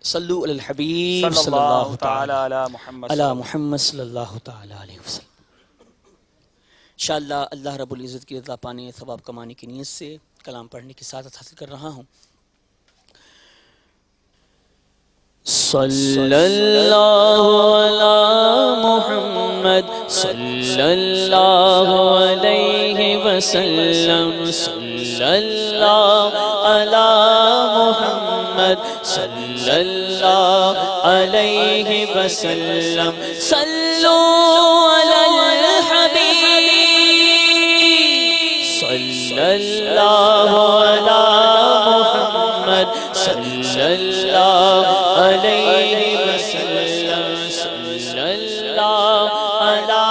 صلو علی الحبیب صلی اللہ تعالی علی محمد علی محمد صلی اللہ تعالی علیہ وسلم۔ انشاءاللہ اللہ رب العزت کی رضا پانے، ثواب کمانے کی نیت سے کلام پڑھنے کی سعادت حاصل کر رہا ہوں۔ صلی اللہ علی محمد صلی اللہ علیہ وسلم، صلی اللہ علی محمد صلی اللہ علیہ وسلم، صلو علی الحبیب صلی اللہ علی محمد صلی اللہ علیہ وسلم، صلی اللہ علی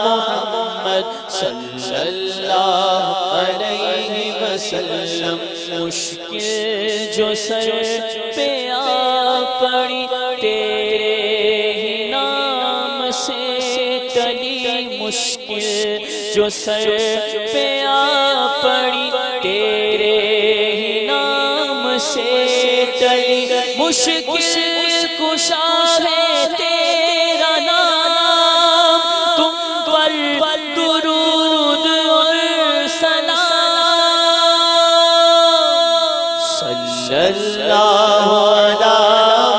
محمد صلی اللہ علیہ وسلم۔ مشکل جو سر پہ آ پڑی تیرے ہی نام سے ٹلی، مشکل جو سر پہ آ پڑی تیرے ہی نام سے ٹلی، مشکل کشا ہے تیرا نام، تم پر درود اور سلام۔ صلی اللہ علی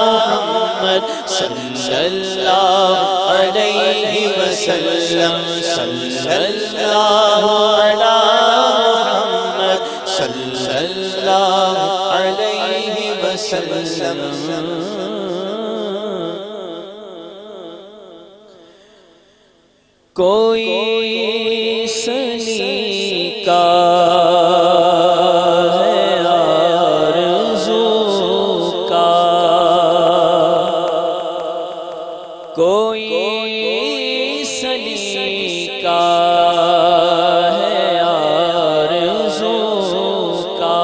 محمد صلی اللہ علیہ وسلم، صلی اللہ علی محمد صلی اللہ علیہ وسلم۔ کوئی سلیقہ ہے آرزو کا، کوئی سلیقہ ہے آرزو کا،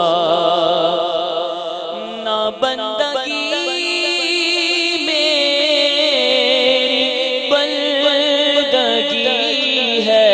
نہ بندگی میری بندگی ہے،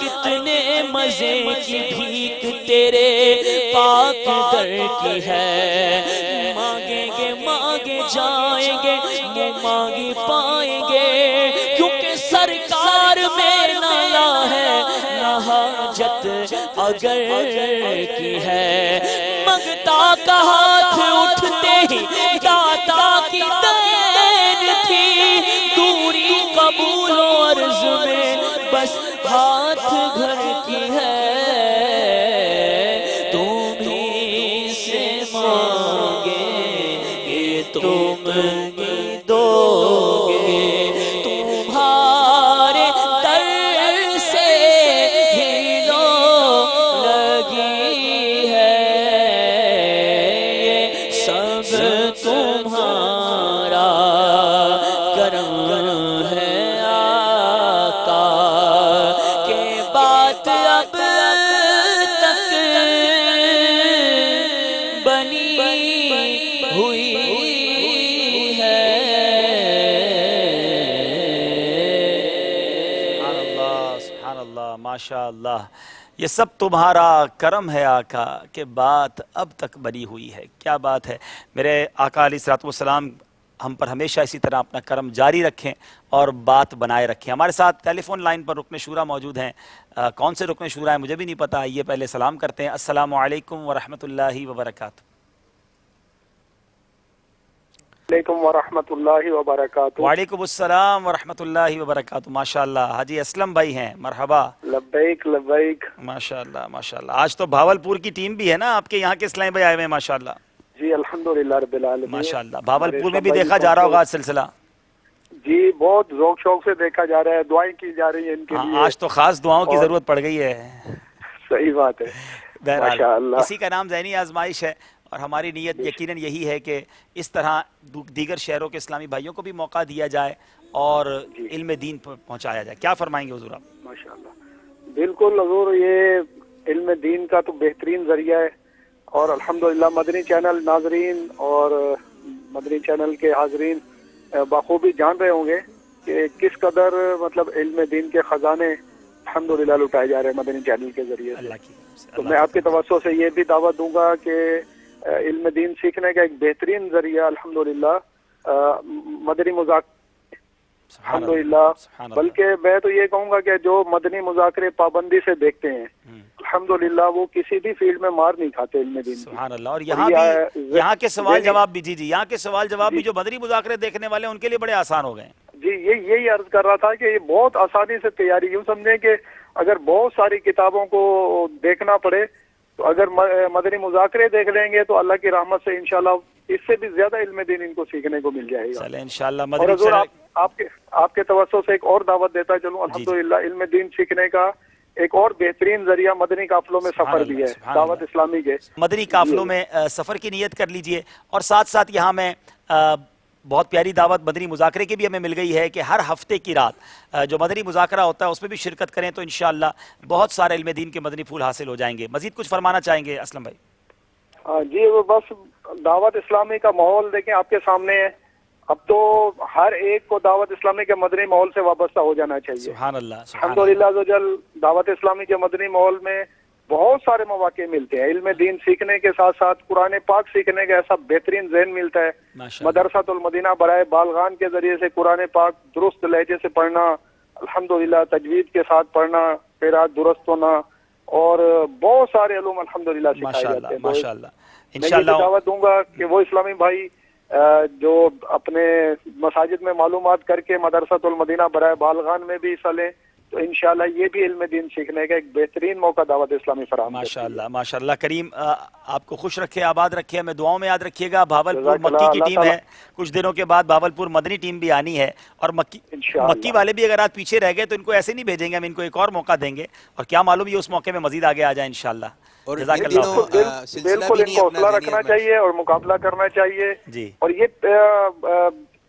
کتنے مزے کی بھیک تیرے پاک در کی ہے، مانگیں گے مانگے جائیں گے منہ مانگی پائیں گے، کیونکہ سرکار میں نہ لا ہے نہ حاجت اگر کی ہے، منگتا کا ہاتھ اٹھتے ہی داتا کی دین تھی، دوری قبول و عرض میں بس ہاتھ گھر کی ہے، تم ہی سے مانگیں گے تم ہی دو گے، تمہارے در سے ہی لو لگی ہے، یہ سب تمہارا کرم ہے آقا، کہ بات اب تک بنی ہوئی ہے۔ سبحان اللہ ماشاء اللہ، یہ سب تمہارا کرم ہے آقا کہ بات اب تک بنی ہوئی ہے۔ کیا بات ہے، میرے آقا علیہ الصلوۃ والسلام ہم پر ہمیشہ اسی طرح اپنا کرم جاری رکھیں اور بات بنائے رکھیں۔ ہمارے ساتھ ٹیلی فون لائن پر رکن شورا موجود ہیں، کون سے رکن شورا ہیں مجھے بھی نہیں پتا، یہ پہلے سلام کرتے ہیں۔ السلام علیکم ورحمۃ اللہ وبرکاتہ۔ علیکم ورحمۃ اللہ وبرکاتہ۔ وعلیکم السلام ورحمۃ اللہ وبرکاتہ۔ ماشاءاللہ حاجی اسلم بھائی ہیں، مرحبا۔ لبیک لبیک۔ ماشاءاللہ ماشاءاللہ، آج تو بھاولپور کی ٹیم بھی ہے نا آپ کے یہاں کے اسلام بھائی آئے ہوئے ہیں ماشاءاللہ۔ جی الحمدللہ رب العالمین۔ ماشاءاللہ، بھاولپور میں بھی دیکھا جا رہا ہوگا آج سلسلہ۔ جی بہت ذوق شوق سے دیکھا جا رہا ہے، دعائیں کی جا رہی ہیں ان کے لیے۔ آج تو خاص دعاؤں کی ضرورت پڑ گئی ہے۔ صحیح بات ہے، بہرحال اسی کا نام ذہنی آزمائش ہے، اور ہماری نیت یقیناً یہی ہے کہ اس طرح دیگر شہروں کے اسلامی بھائیوں کو بھی موقع دیا جائے اور علم دین پہنچایا جائے۔ کیا فرمائیں گے حضور آپ؟ ماشاءاللہ بالکل حضور، یہ علم دین کا تو بہترین ذریعہ ہے، اور الحمدللہ مدنی چینل ناظرین اور مدنی چینل کے حاضرین بخوبی جان رہے ہوں گے کہ کس قدر مطلب علم دین کے خزانے الحمدللہ لٹائے جا رہے ہیں مدنی چینل کے ذریعے سے۔ تو میں آپ کے توسط سے یہ بھی دعوت دوں گا کہ علم دین سیکھنے کا ایک بہترین ذریعہ الحمدللہ مدنی مذاکرے الحمدللہ، بلکہ میں تو یہ کہوں گا کہ جو مدنی مذاکرے پابندی سے دیکھتے ہیں الحمدللہ وہ کسی بھی فیلڈ میں مار نہیں کھاتے علم دین۔ سبحان اللہ، اور یہاں کے سوال جواب بھی جی یہاں کے سوال جواب بھی جو مدنی مذاکرے دیکھنے والے ہیں ان کے لیے بڑے آسان ہو گئے ہیں۔ جی یہی عرض کر رہا تھا کہ یہ بہت آسانی سے تیاری، یوں سمجھیں کہ اگر بہت ساری کتابوں کو دیکھنا پڑے تو اگر مدنی مذاکرے دیکھ لیں گے تو اللہ کی رحمت سے انشاءاللہ اس سے بھی زیادہ علم دین ان کو سیکھنے کو مل جائے گا۔ چلیں انشاءاللہ اور مدنی حضور آپ کے توسط سے ایک اور دعوت دیتا چلوں، الحمدللہ علم دین سیکھنے کا ایک اور بہترین ذریعہ مدنی قافلوں میں سفر بھی ہے، دعوت اسلامی کے مدنی قافلوں میں سفر کی نیت کر لیجئے، اور ساتھ ساتھ یہاں میں بہت پیاری دعوت مدنی مذاکرے کی بھی ہمیں مل گئی ہے کہ ہر ہفتے کی رات جو مدنی مذاکرہ ہوتا ہے اس میں بھی شرکت کریں تو انشاءاللہ بہت سارے علم دین کے مدنی پھول حاصل ہو جائیں گے۔ مزید کچھ فرمانا چاہیں گے اسلم بھائی؟ جی وہ بس دعوت اسلامی کا ماحول دیکھیں آپ کے سامنے ہے، اب تو ہر ایک کو دعوت اسلامی کے مدنی ماحول سے وابستہ ہو جانا چاہیے۔ سبحان اللہ، الحمدللہ عزوجل دعوت اسلامی کے مدنی ماحول میں بہت سارے مواقع ملتے ہیں، علم دین سیکھنے کے ساتھ ساتھ قرآن پاک سیکھنے کا ایسا بہترین ذہن ملتا ہے۔ مدرسۃ المدینہ برائے بالغان کے ذریعے سے قرآن پاک درست لہجے سے پڑھنا، الحمدللہ تجوید کے ساتھ پڑھنا، قرات درست ہونا، اور بہت سارے علوم الحمدللہ سکھائے جاتے ہیں۔ ماشاءاللہ میں یہ دعوت دوں گا کہ وہ اسلامی بھائی جو اپنے مساجد میں معلومات کر کے مدرسۃ المدینہ برائے بالغان میں بھی حصہ لیں تو انشاءاللہ یہ بھی علم دین سیکھنے کا ایک بہترین موقع دعوت اسلامی فراہم کرتی ہے۔ ماشاءاللہ ماشاءاللہ کریم آپ کو خوش رکھے، آباد رکھے، ہمیں دعاؤں میں یاد رکھیے گا۔ بھاولپور مکی کی ٹیم ہے، کچھ دنوں کے بعد بھاولپور مدنی ٹیم بھی آنی ہے، اور مکی والے بھی اگر آج پیچھے رہ گئے تو ان کو ایسے نہیں بھیجیں گے، ہم ان کو ایک اور موقع دیں گے، اور کیا معلوم یہ اس موقع میں مزید آگے آ جائیں انشاءاللہ۔ بالکل ان کو حوصلہ رکھنا چاہیے اور مقابلہ کرنا چاہیے جی، اور یہ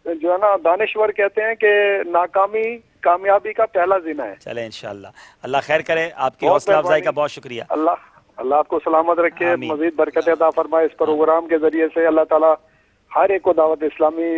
جو ہے نا دانشور کہتے ہیں کہ ناکامی کامیابی کا پہلا زینہ ہے۔ چلے انشاءاللہ، اللہ خیر کرے، آپ کی حوصلہ افزائی کا بہت شکریہ۔ اللہ آپ کو سلامت رکھے، مزید برکت عطا فرمائے اس پروگرام کے ذریعے سے۔ اللہ تعالیٰ ہر ایک کو دعوت اسلامی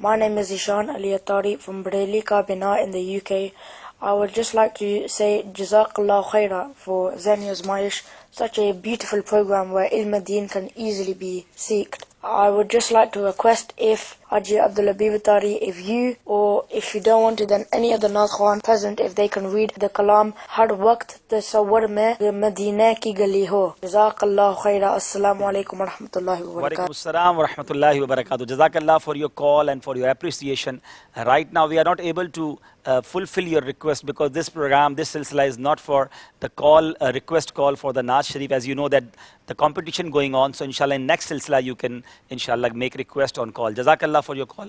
My name is Ishan Ali Attari from Bareilly Kabina in the UK. I would just like to say Jazakallah Khaira for Zani Azmaish, such a beautiful program where Ilm Deen can easily be seeked. I would just like to request if Haji Abdul Habib Attari, if you or if you don't want to, then any other Nakhwan present, if they can read the kalam Har Waqt Tasawwur Mein Madina Ki Gali Ho. Jazakallah Khaira. Assalamu alaikum wa rahmatullahi wa barakatuh. Walaikum assalam wa rahmatullahi wa barakatuh. Jazakallah for your call and for your appreciation. Right now we are not able to fulfill your request because this program, this silsila is not for the call, request call for the Naaz Sharif. As you know that the competition going on, so inshallah in next silsila you can inshallah make request on call. Jazakallah for your call.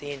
3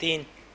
3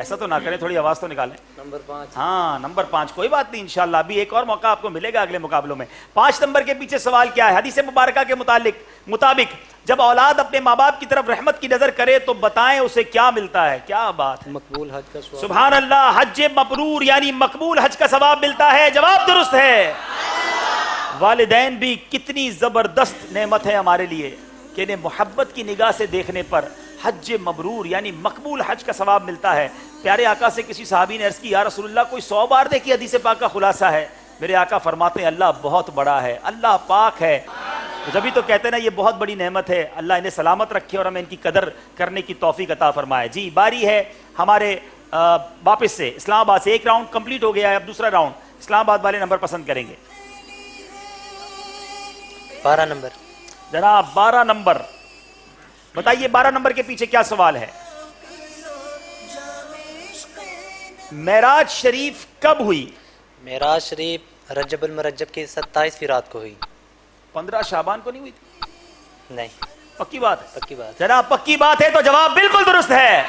ایسا تو نہ کریں, تھوڑی آواز تو نکالیں. نمبر 5. ہاں نمبر 5, کوئی بات نہیں انشاءاللہ, ابھی ایک اور موقع آپ کو ملے گا اگلے مقابلوں میں. 5 نمبر کے پیچھے سوال کیا ہے؟ حدیث مبارکہ کے مطابق جب اولاد اپنے ماں باپ کی طرف رحمت کی نظر کرے تو بتائیں اسے کیا ملتا ہے؟ کیا بات ہے, مقبول حج کا ثواب. سبحان اللہ, حج مبرور یعنی مقبول حج کا ثواب ملتا ہے. جواب درست ہے. والدین بھی کتنی زبردست نعمت ہے ہمارے لیے کہ انہیں محبت کی نگاہ سے دیکھنے پر حج مبرور یعنی مقبول حج کا ثواب ملتا ہے. پیارے آقا سے کسی صحابی نے عرض کی, یا رسول اللہ کوئی 100 بار دیکھی حدیث پاک کا خلاصہ ہے؟ میرے آقا فرماتے ہیں اللہ بہت بڑا ہے, اللہ پاک ہے. جبھی تو کہتے ہیں نا یہ بہت بڑی نعمت ہے. اللہ انہیں سلامت رکھے اور ہمیں ان کی قدر کرنے کی توفیق عطا فرمائے. جی باری ہے ہمارے واپس سے اسلام آباد سے. ایک راؤنڈ کمپلیٹ ہو گیا ہے, اب دوسرا راؤنڈ. اسلام آباد والے نمبر پسند کریں گے. 12 نمبر جناب. 12 نمبر بتائیے 12 نمبر کے پیچھے کیا سوال ہے؟ معراج شریف کب ہوئی؟ معراج شریف رجب المرجب کی 27ویں رات کو ہوئی. 15 شعبان کو نہیں ہوئی تھی؟ نہیں. پکی بات ہے؟ پکی بات. جناب پکی بات ہے تو جواب بالکل درست ہے.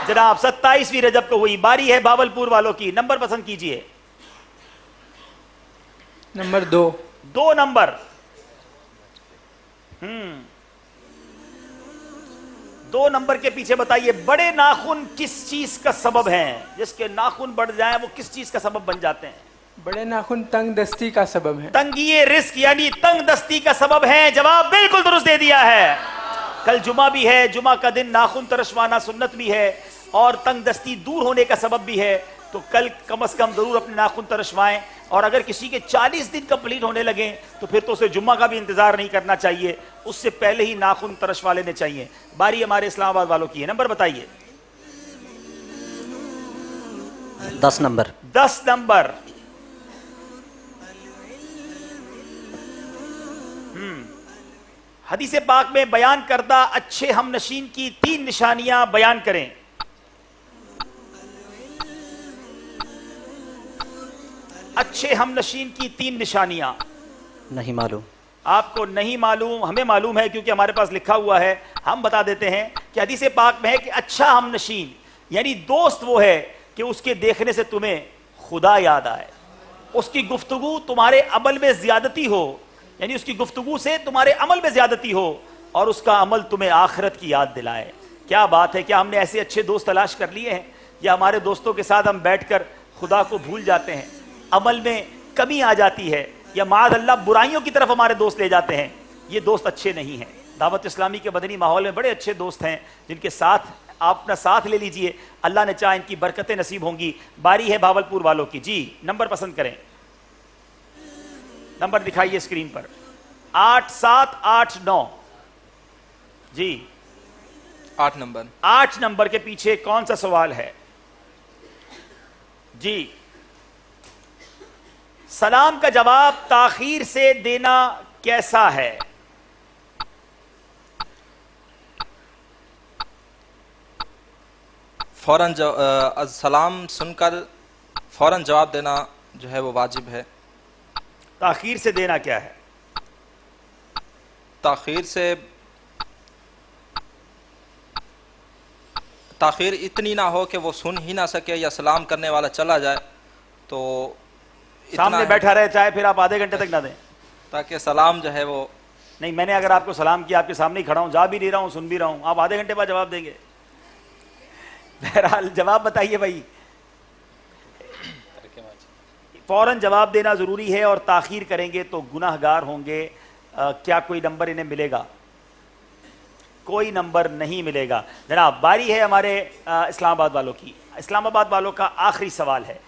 جناب 27ویں رجب کو ہوئی. باری ہے بھاولپور والوں کی. نمبر پسند کیجئے. نمبر 2. 2 نمبر. 2 نمبر کے پیچھے بتائیے بڑے ناخن کس چیز کا سبب ہیں؟ جس کے ناخن بڑھ جائیں وہ کس چیز کا سبب بن جاتے ہیں؟ بڑے ناخن تنگ دستی کا سبب ہے. تنگی رزق یعنی تنگ دستی کا سبب ہے. جواب بالکل درست دے دیا ہے. کل جمعہ بھی ہے, جمعہ کا دن ناخن ترشوانا سنت بھی ہے اور تنگ دستی دور ہونے کا سبب بھی ہے. تو کل کم از کم ضرور اپنے ناخن ترشوائیں, اور اگر کسی کے 40 دن کمپلیٹ ہونے لگیں تو پھر تو اسے جمعہ کا بھی انتظار نہیں کرنا چاہیے, اس سے پہلے ہی ناخن ترشوا لینے چاہیے. باری ہمارے اسلام آباد والوں کی ہے. نمبر بتائیے. 10 نمبر. 10 نمبر. حدیث پاک میں بیان کردہ اچھے ہم نشین کی 3 نشانیاں بیان کریں. اچھے ہم نشین کی 3 نشانیاں. نہیں معلوم. آپ کو نہیں معلوم, ہمیں معلوم ہے کیونکہ ہمارے پاس لکھا ہوا ہے. ہم بتا دیتے ہیں کہ حدیث پاک میں ہے کہ اچھا ہم نشین یعنی دوست وہ ہے کہ اس کے دیکھنے سے تمہیں خدا یاد آئے, اس کی گفتگو تمہارے عمل میں زیادتی ہو, یعنی اس کی گفتگو سے تمہارے عمل میں زیادتی ہو اور اس کا عمل تمہیں آخرت کی یاد دلائے. کیا بات ہے, کیا ہم نے ایسے اچھے دوست تلاش کر لیے ہیں یا ہمارے دوستوں کے ساتھ ہم بیٹھ کر خدا کو بھول جاتے ہیں, عمل میں کمی آ جاتی ہے یا معاذ اللہ برائیوں کی طرف ہمارے دوست لے جاتے ہیں؟ یہ دوست اچھے نہیں ہیں. دعوت اسلامی کے مدنی ماحول میں بڑے اچھے دوست ہیں جن کے ساتھ آپ اپنا ساتھ لے لیجئے, اللہ نے چاہا ان کی برکتیں نصیب ہوں گی. باری ہے بھاولپور والوں کی. جی نمبر پسند کریں. نمبر دکھائیے اسکرین پر. 8 7 8 9. جی 8 نمبر. 8 نمبر کے پیچھے کون سا سوال ہے؟ جی سلام کا جواب تاخیر سے دینا کیسا ہے؟ فوراً سلام سن کر فوراً جواب دینا جو ہے وہ واجب ہے. تاخیر سے دینا کیا ہے؟ تاخیر اتنی نہ ہو کہ وہ سن ہی نہ سکے یا سلام کرنے والا چلا جائے تو سامنے بیٹھا رہے, چاہے پھر آپ آدھے گھنٹے تک نہ دیں, تاکہ سلام جو ہے وہ نہیں. میں نے اگر آپ کو سلام کیا, آپ کے سامنے ہی کھڑا ہوں, جا بھی نہیں رہا ہوں, سن بھی رہا ہوں, آپ آدھے گھنٹے بعد جواب دیں گے. بہرحال جواب بتائیے بھائی. فوراً جواب دینا ضروری ہے اور تاخیر کریں گے تو گناہ گار ہوں گے. کیا کوئی نمبر انہیں ملے گا؟ کوئی نمبر نہیں ملے گا. جناب باری ہے ہمارے اسلام آباد والوں کی. اسلام آباد والوں کا آخری سوال ہے.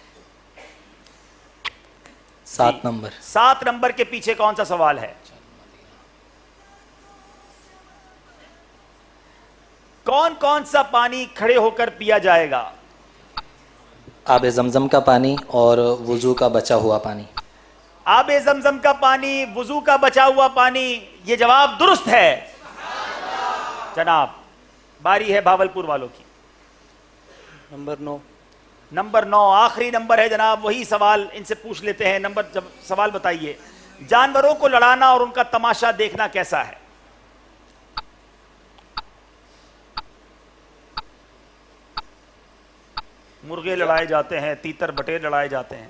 7 نمبر. 7 نمبر کے پیچھے کون سا سوال ہے؟ کون کون سا پانی کھڑے ہو کر پیا جائے گا؟ آب زمزم کا پانی اور وضو کا بچا ہوا پانی. آب زمزم کا پانی, وضو کا بچا ہوا پانی, یہ جواب درست ہے. جناب باری ہے بھاولپور والوں کی. نمبر 9. نمبر 9 آخری نمبر ہے جناب. وہی سوال ان سے پوچھ لیتے ہیں. سوال بتائیے. جانوروں کو لڑانا اور ان کا تماشا دیکھنا کیسا ہے؟ مرغے لڑائے جاتے ہیں, تیتر بٹیر لڑائے جاتے ہیں.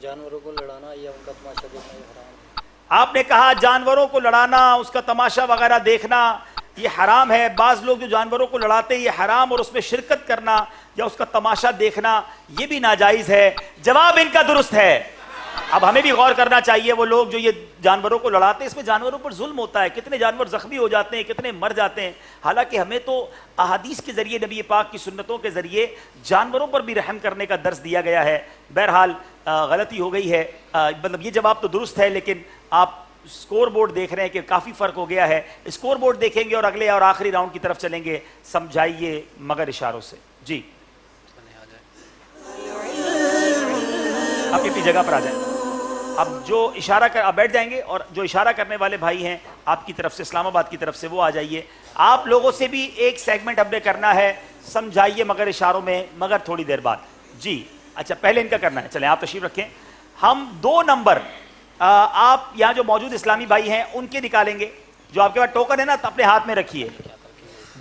جانوروں کو لڑانا یا ان کا تماشا دیکھنا یہ حرام ہے. آپ نے کہا جانوروں کو لڑانا, اس کا تماشا وغیرہ دیکھنا یہ حرام ہے. بعض لوگ جو جانوروں کو لڑاتے ہیں یہ حرام, اور اس میں شرکت کرنا یا اس کا تماشا دیکھنا یہ بھی ناجائز ہے. جواب ان کا درست ہے. اب ہمیں بھی غور کرنا چاہیے, وہ لوگ جو یہ جانوروں کو لڑاتے ہیں اس میں جانوروں پر ظلم ہوتا ہے, کتنے جانور زخمی ہو جاتے ہیں, کتنے مر جاتے ہیں. حالانکہ ہمیں تو احادیث کے ذریعے, نبی پاک کی سنتوں کے ذریعے جانوروں پر بھی رحم کرنے کا درس دیا گیا ہے. بہرحال غلطی ہو گئی ہے, مطلب یہ جواب تو درست ہے, لیکن آپ اسکور بورڈ دیکھ رہے ہیں کہ کافی فرق ہو گیا ہے. اسکور بورڈ دیکھیں گے اور اگلے اور آخری راؤنڈ کی طرف چلیں گے. سمجھائیے مگر اشاروں سے. جی آپ اپنی جگہ پر آ جائیں. اب جو اشارہ کر, آپ بیٹھ جائیں گے, اور جو اشارہ کرنے والے بھائی ہیں آپ کی طرف سے, اسلام آباد کی طرف سے, وہ آ جائیے. آپ لوگوں سے بھی ایک سیگمنٹ ہم نے کرنا ہے, سمجھائیے مگر اشاروں میں, مگر تھوڑی دیر بعد. جی اچھا, پہلے ان کا کرنا ہے. چلیں آپ تشریف رکھیں. ہم 2 نمبر آپ یہاں جو موجود اسلامی بھائی ہیں ان کے نکالیں گے. جو آپ کے پاس ٹوکن ہے نا, اپنے ہاتھ میں رکھیے.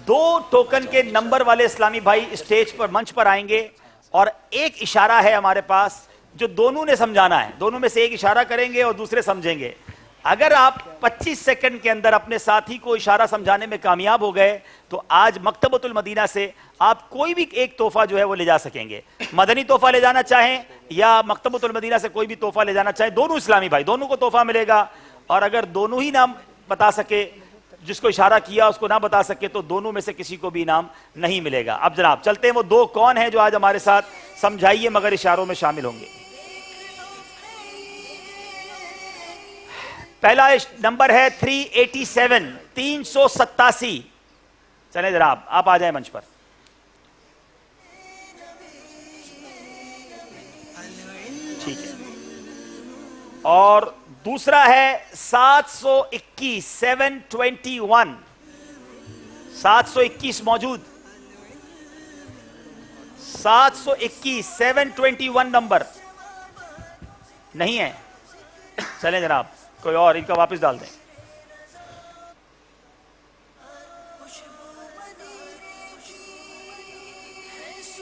2 ٹوکن کے نمبر والے اسلامی بھائی اسٹیج پر, منچ پر آئیں گے, اور ایک اشارہ ہے ہمارے پاس جو دونوں نے سمجھانا ہے. دونوں میں سے ایک اشارہ کریں گے اور دوسرے سمجھیں گے. اگر آپ 25 سیکنڈ کے اندر اپنے ساتھی کو اشارہ سمجھانے میں کامیاب ہو گئے تو آج مکتبۃ المدینہ سے آپ کوئی بھی ایک تحفہ جو ہے وہ لے جا سکیں گے. مدنی تحفہ لے جانا چاہیں یا مکتبۃ المدینہ سے کوئی بھی تحفہ لے جانا چاہیں, دونوں اسلامی بھائی, دونوں کو تحفہ ملے گا. اور اگر دونوں ہی نام بتا سکے, جس کو اشارہ کیا اس کو نہ بتا سکے, تو دونوں میں سے کسی کو بھی انعام نہیں ملے گا. اب جناب چلتے ہیں, وہ 2 کون ہیں جو آج ہمارے ساتھ سمجھائیے مگر اشاروں میں شامل ہوں گے. پہلا نمبر ہے 387, 387. چلیں جناب آپ آ جائیں منچ پر. ٹھیک ہے. اور دوسرا ہے 721, 721. 721 موجود. 721, 721 نمبر نہیں ہے. چلیں جناب کوئی اور, ان کا واپس ڈال دیں.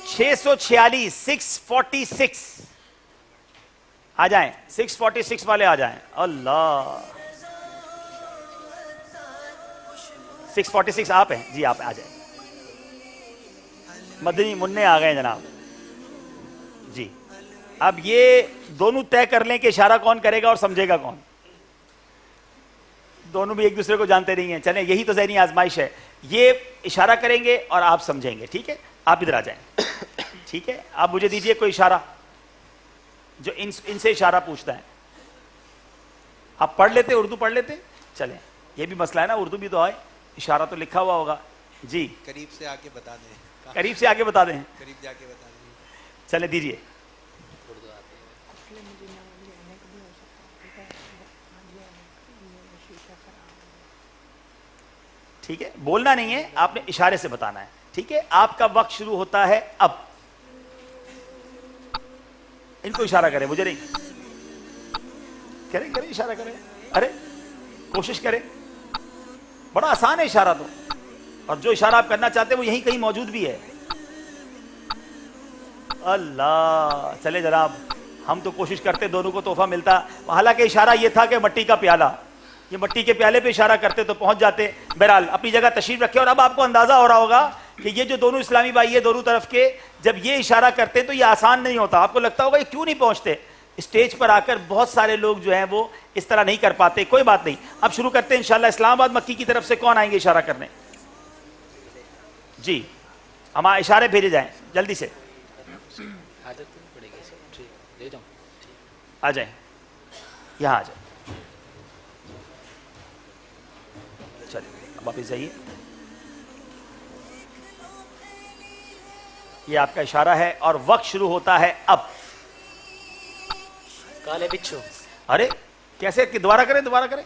چھ سو 646 آ جائیں. 646 والے آ جائیں. اللہ 646 آپ ہیں جی, آپ آ جائیں. مدنی منع آ گئے جناب. جی اب یہ دونوں طے کر لیں کہ اشارہ کون کرے گا اور سمجھے گا کون. دونوں بھی ایک دوسرے کو جانتے نہیں ہیں. چلیں یہی تو ذہنی آزمائش ہے. یہ اشارہ کریں گے اور آپ سمجھیں گے. ٹھیک ہے, آپ ادھر آ جائیں. ٹھیک ہے, آپ مجھے دیجئے کوئی اشارہ جو ان سے اشارہ پوچھتا ہے. آپ پڑھ لیتے, اردو پڑھ لیتے. چلیں یہ بھی مسئلہ ہے نا, اردو بھی تو آئے, اشارہ تو لکھا ہوا ہوگا. جی قریب سے آگے بتا دیں. قریب سے آگے بتا دیں. قریب جا کے بتا دیں. چلیں دیجئے. ٹھیک ہے, بولنا نہیں ہے, آپ نے اشارے سے بتانا ہے. ٹھیک ہے, آپ کا وقت شروع ہوتا ہے اب. ان کو اشارہ کریں, مجھے نہیں. کریں اشارہ کریں. ارے کوشش کریں, بڑا آسان ہے اشارہ تو, اور جو اشارہ آپ کرنا چاہتے ہیں وہ یہیں کہیں موجود بھی ہے. اللہ, چلے جناب ہم تو کوشش کرتے دونوں کو تحفہ ملتا. حالانکہ اشارہ یہ تھا کہ مٹی کا پیالہ, یہ مٹی کے پیالے پہ اشارہ کرتے تو پہنچ جاتے. بہرحال اپنی جگہ تشریف رکھے. اور اب آپ کو اندازہ ہو رہا ہوگا کہ یہ جو دونوں اسلامی بھائی ہے دونوں طرف کے, جب یہ اشارہ کرتے تو یہ آسان نہیں ہوتا. آپ کو لگتا ہوگا یہ کیوں نہیں پہنچتے. اسٹیج پر آ کر بہت سارے لوگ جو ہیں وہ اس طرح نہیں کر پاتے. کوئی بات نہیں, اب شروع کرتے ہیں انشاءاللہ. اسلام آباد مکی کی طرف سے کون آئیں گے اشارہ کرنے؟ جی ہمارے اشارے بھیجے جائیں جلدی سے. آ جائیں, یہاں آ جائیں. چلیے اب واپس جائیے. یہ آپ کا اشارہ ہے اور وقت شروع ہوتا ہے اب. کالے بچھو. ارے کیسے, دوبارہ کریں.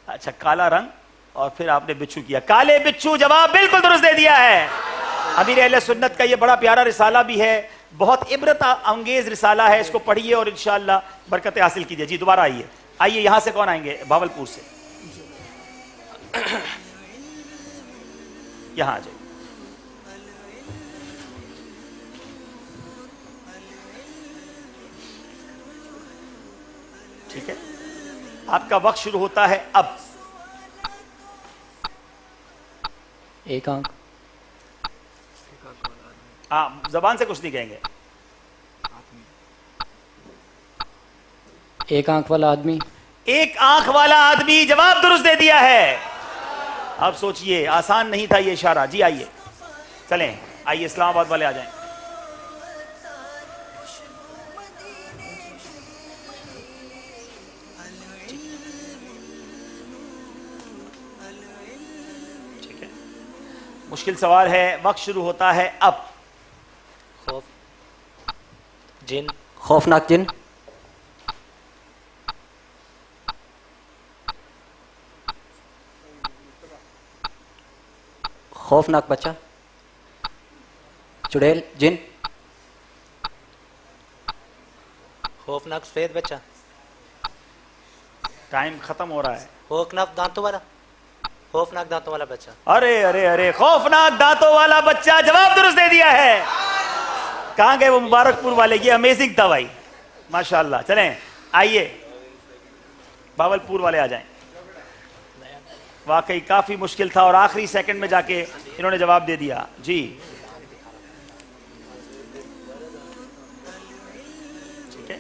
اچھا, کالا رنگ اور پھر آپ نے بچھو کیا. کالے بچھو جواب بالکل درست دے دیا ہے. امیر اہل سنت کا یہ بڑا پیارا رسالہ بھی ہے, بہت عبرت انگیز رسالہ ہے. اس کو پڑھیے اور انشاءاللہ برکتیں حاصل کیجیے. جی دوبارہ آئیے. یہاں سے کون آئیں گے؟ بھاولپور سے. یہاں آ جائیے. ٹھیک ہے, آپ کا وقت شروع ہوتا ہے اب. ایک آنکھ, ہاں زبان سے کچھ نہیں کہیں گے. ایک آنکھ والا آدمی, ایک آنکھ والا آدمی, جواب درست دے دیا ہے. اب سوچئے, آسان نہیں تھا یہ اشارہ. جی آئیے, چلیں آئیے, اسلام آباد والے آ جائیں. ٹھیک ہے, مشکل سوال ہے, وقت شروع ہوتا ہے اب. خوف, جن, خوفناک جن, خوفناک بچہ, چڑیل جن, خوفناک سفید بچہ, ٹائم ختم ہو رہا ہے. خوفناک دانتوں والا, خوفناک دانتوں والا بچہ. ارے ارے ارے, خوفناک دانتوں والا بچہ, جواب درست دے دیا ہے. کہاں گئے وہ مبارک پور والے؟ یہ امیزنگ تھا بھائی, ماشاءاللہ. چلیں آئیے, باولپور والے آ جائیں. واقعی کافی مشکل تھا اور آخری سیکنڈ میں جا کے انہوں نے جواب دے دیا. جی ٹھیک ہے,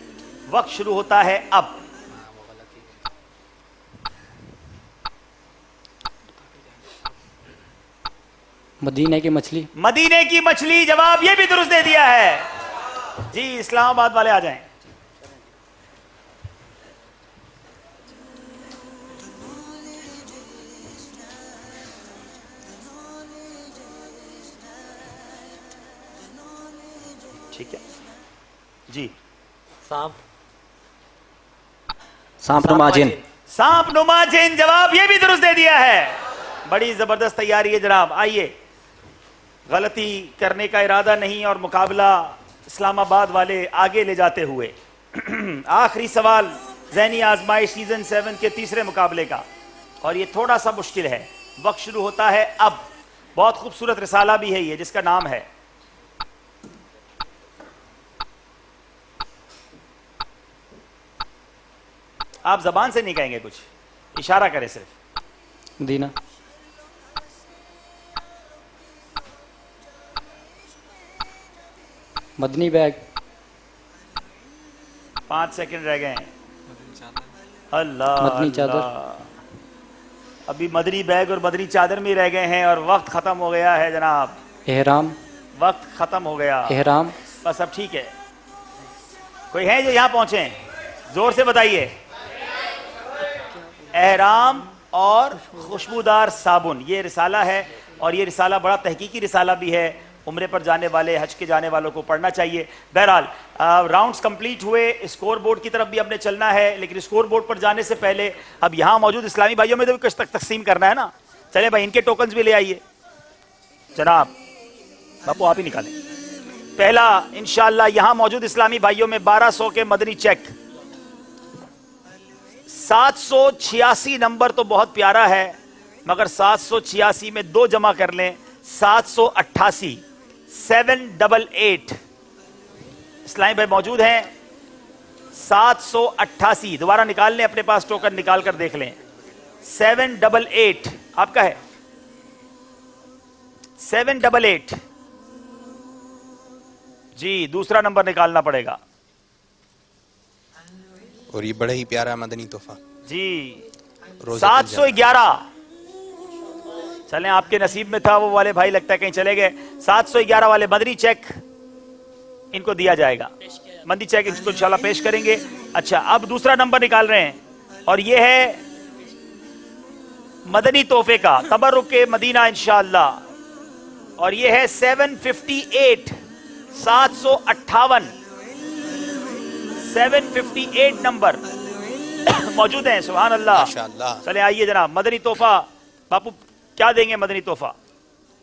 وقت شروع ہوتا ہے اب. مدینے کی مچھلی, مدینے کی مچھلی, جواب یہ بھی درست دے دیا ہے. جی اسلام آباد والے آ جائیں. ٹھیک ہے جی, سانپ, سانپ نما جن, سانپ نما جن, جواب یہ بھی درست دے دیا ہے. بڑی زبردست تیاری ہے جناب. آئیے, غلطی کرنے کا ارادہ نہیں اور مقابلہ اسلام آباد والے آگے لے جاتے ہوئے. آخری سوال ذہنی آزمائش سیزن 7 کے تیسرے مقابلے کا, اور یہ تھوڑا سا مشکل ہے. وقت شروع ہوتا ہے اب. بہت خوبصورت رسالہ بھی ہے یہ, جس کا نام ہے آپ زبان سے نہیں کہیں گے, کچھ اشارہ کریں صرف. مدینہ, مدنی بیگ, 5 سیکنڈ رہ گئے ہیں. اللہ مدنی چادر, ابھی مدنی بیگ اور مدنی چادر میں رہ گئے ہیں اور وقت ختم ہو گیا ہے جناب. احرام, وقت ختم ہو گیا. احرام, بس اب ٹھیک ہے. کوئی ہے جو یہاں پہنچے؟ زور سے بتائیے. احرام اور خوشبودار صابن, یہ رسالہ ہے, اور یہ رسالہ بڑا تحقیقی رسالہ بھی ہے. عمرے پر جانے والے, حج کے جانے والوں کو پڑھنا چاہیے. بہرحال راؤنڈز کمپلیٹ ہوئے, اسکور بورڈ کی طرف بھی اب نے چلنا ہے, لیکن اسکور بورڈ پر جانے سے پہلے اب یہاں موجود اسلامی بھائیوں میں تو بھی کچھ تک تقسیم کرنا ہے نا. چلے بھائی, ان کے ٹوکنز بھی لے آئیے. جناب باپو آپ ہی نکالیں. پہلا انشاءاللہ یہاں موجود اسلامی بھائیوں میں 1200 کے مدنی چیک. 786 نمبر تو بہت پیارا ہے, مگر 786 میں 2 جمع کر لیں, 788, 788. اسلامی بھائی موجود ہیں؟ 788 دوبارہ نکال لیں, اپنے پاس ٹوکن نکال کر دیکھ لیں. 788 آپ کا ہے, 788. جی دوسرا نمبر نکالنا پڑے گا. اور یہ بڑا ہی پیارا مدنی تحفہ جی 711. چلیں آپ کے نصیب میں تھا, وہ والے بھائی لگتا ہے کہیں چلے گئے. 711 والے مدنی چیک ان کو دیا جائے گا, مدنی چیک ان کو انشاءاللہ پیش کریں گے. اچھا اب دوسرا نمبر نکال رہے ہیں, اور یہ ہے مدنی تحفے کا, تبرک مدینہ انشاءاللہ, اور یہ ہے 758, 758, 758 نمبر موجود ہیں. سبحان اللہ. چلیں آئیے جناب, مدنی تحفہ باپو کیا دیں گے؟ مدنی تحفہ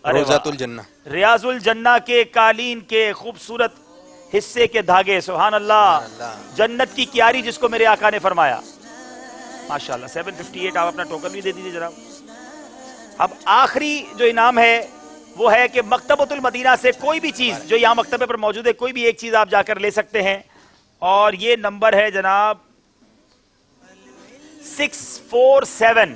روضۃ الجنہ, ریاض الجنہ کے قالین کے خوبصورت حصے کے دھاگے. سبحان اللہ, جنت کی کیاری جس کو میرے آقا نے فرمایا. ماشاءاللہ 758. آپ اپنا ٹوکن بھی دے دیجیے جناب. اب آخری جو انعام ہے وہ ہے کہ مکتبۃ المدینہ سے کوئی بھی چیز جو یہاں مکتبے پر موجود ہے, کوئی بھی ایک چیز آپ جا کر لے سکتے ہیں, اور یہ نمبر ہے جناب 647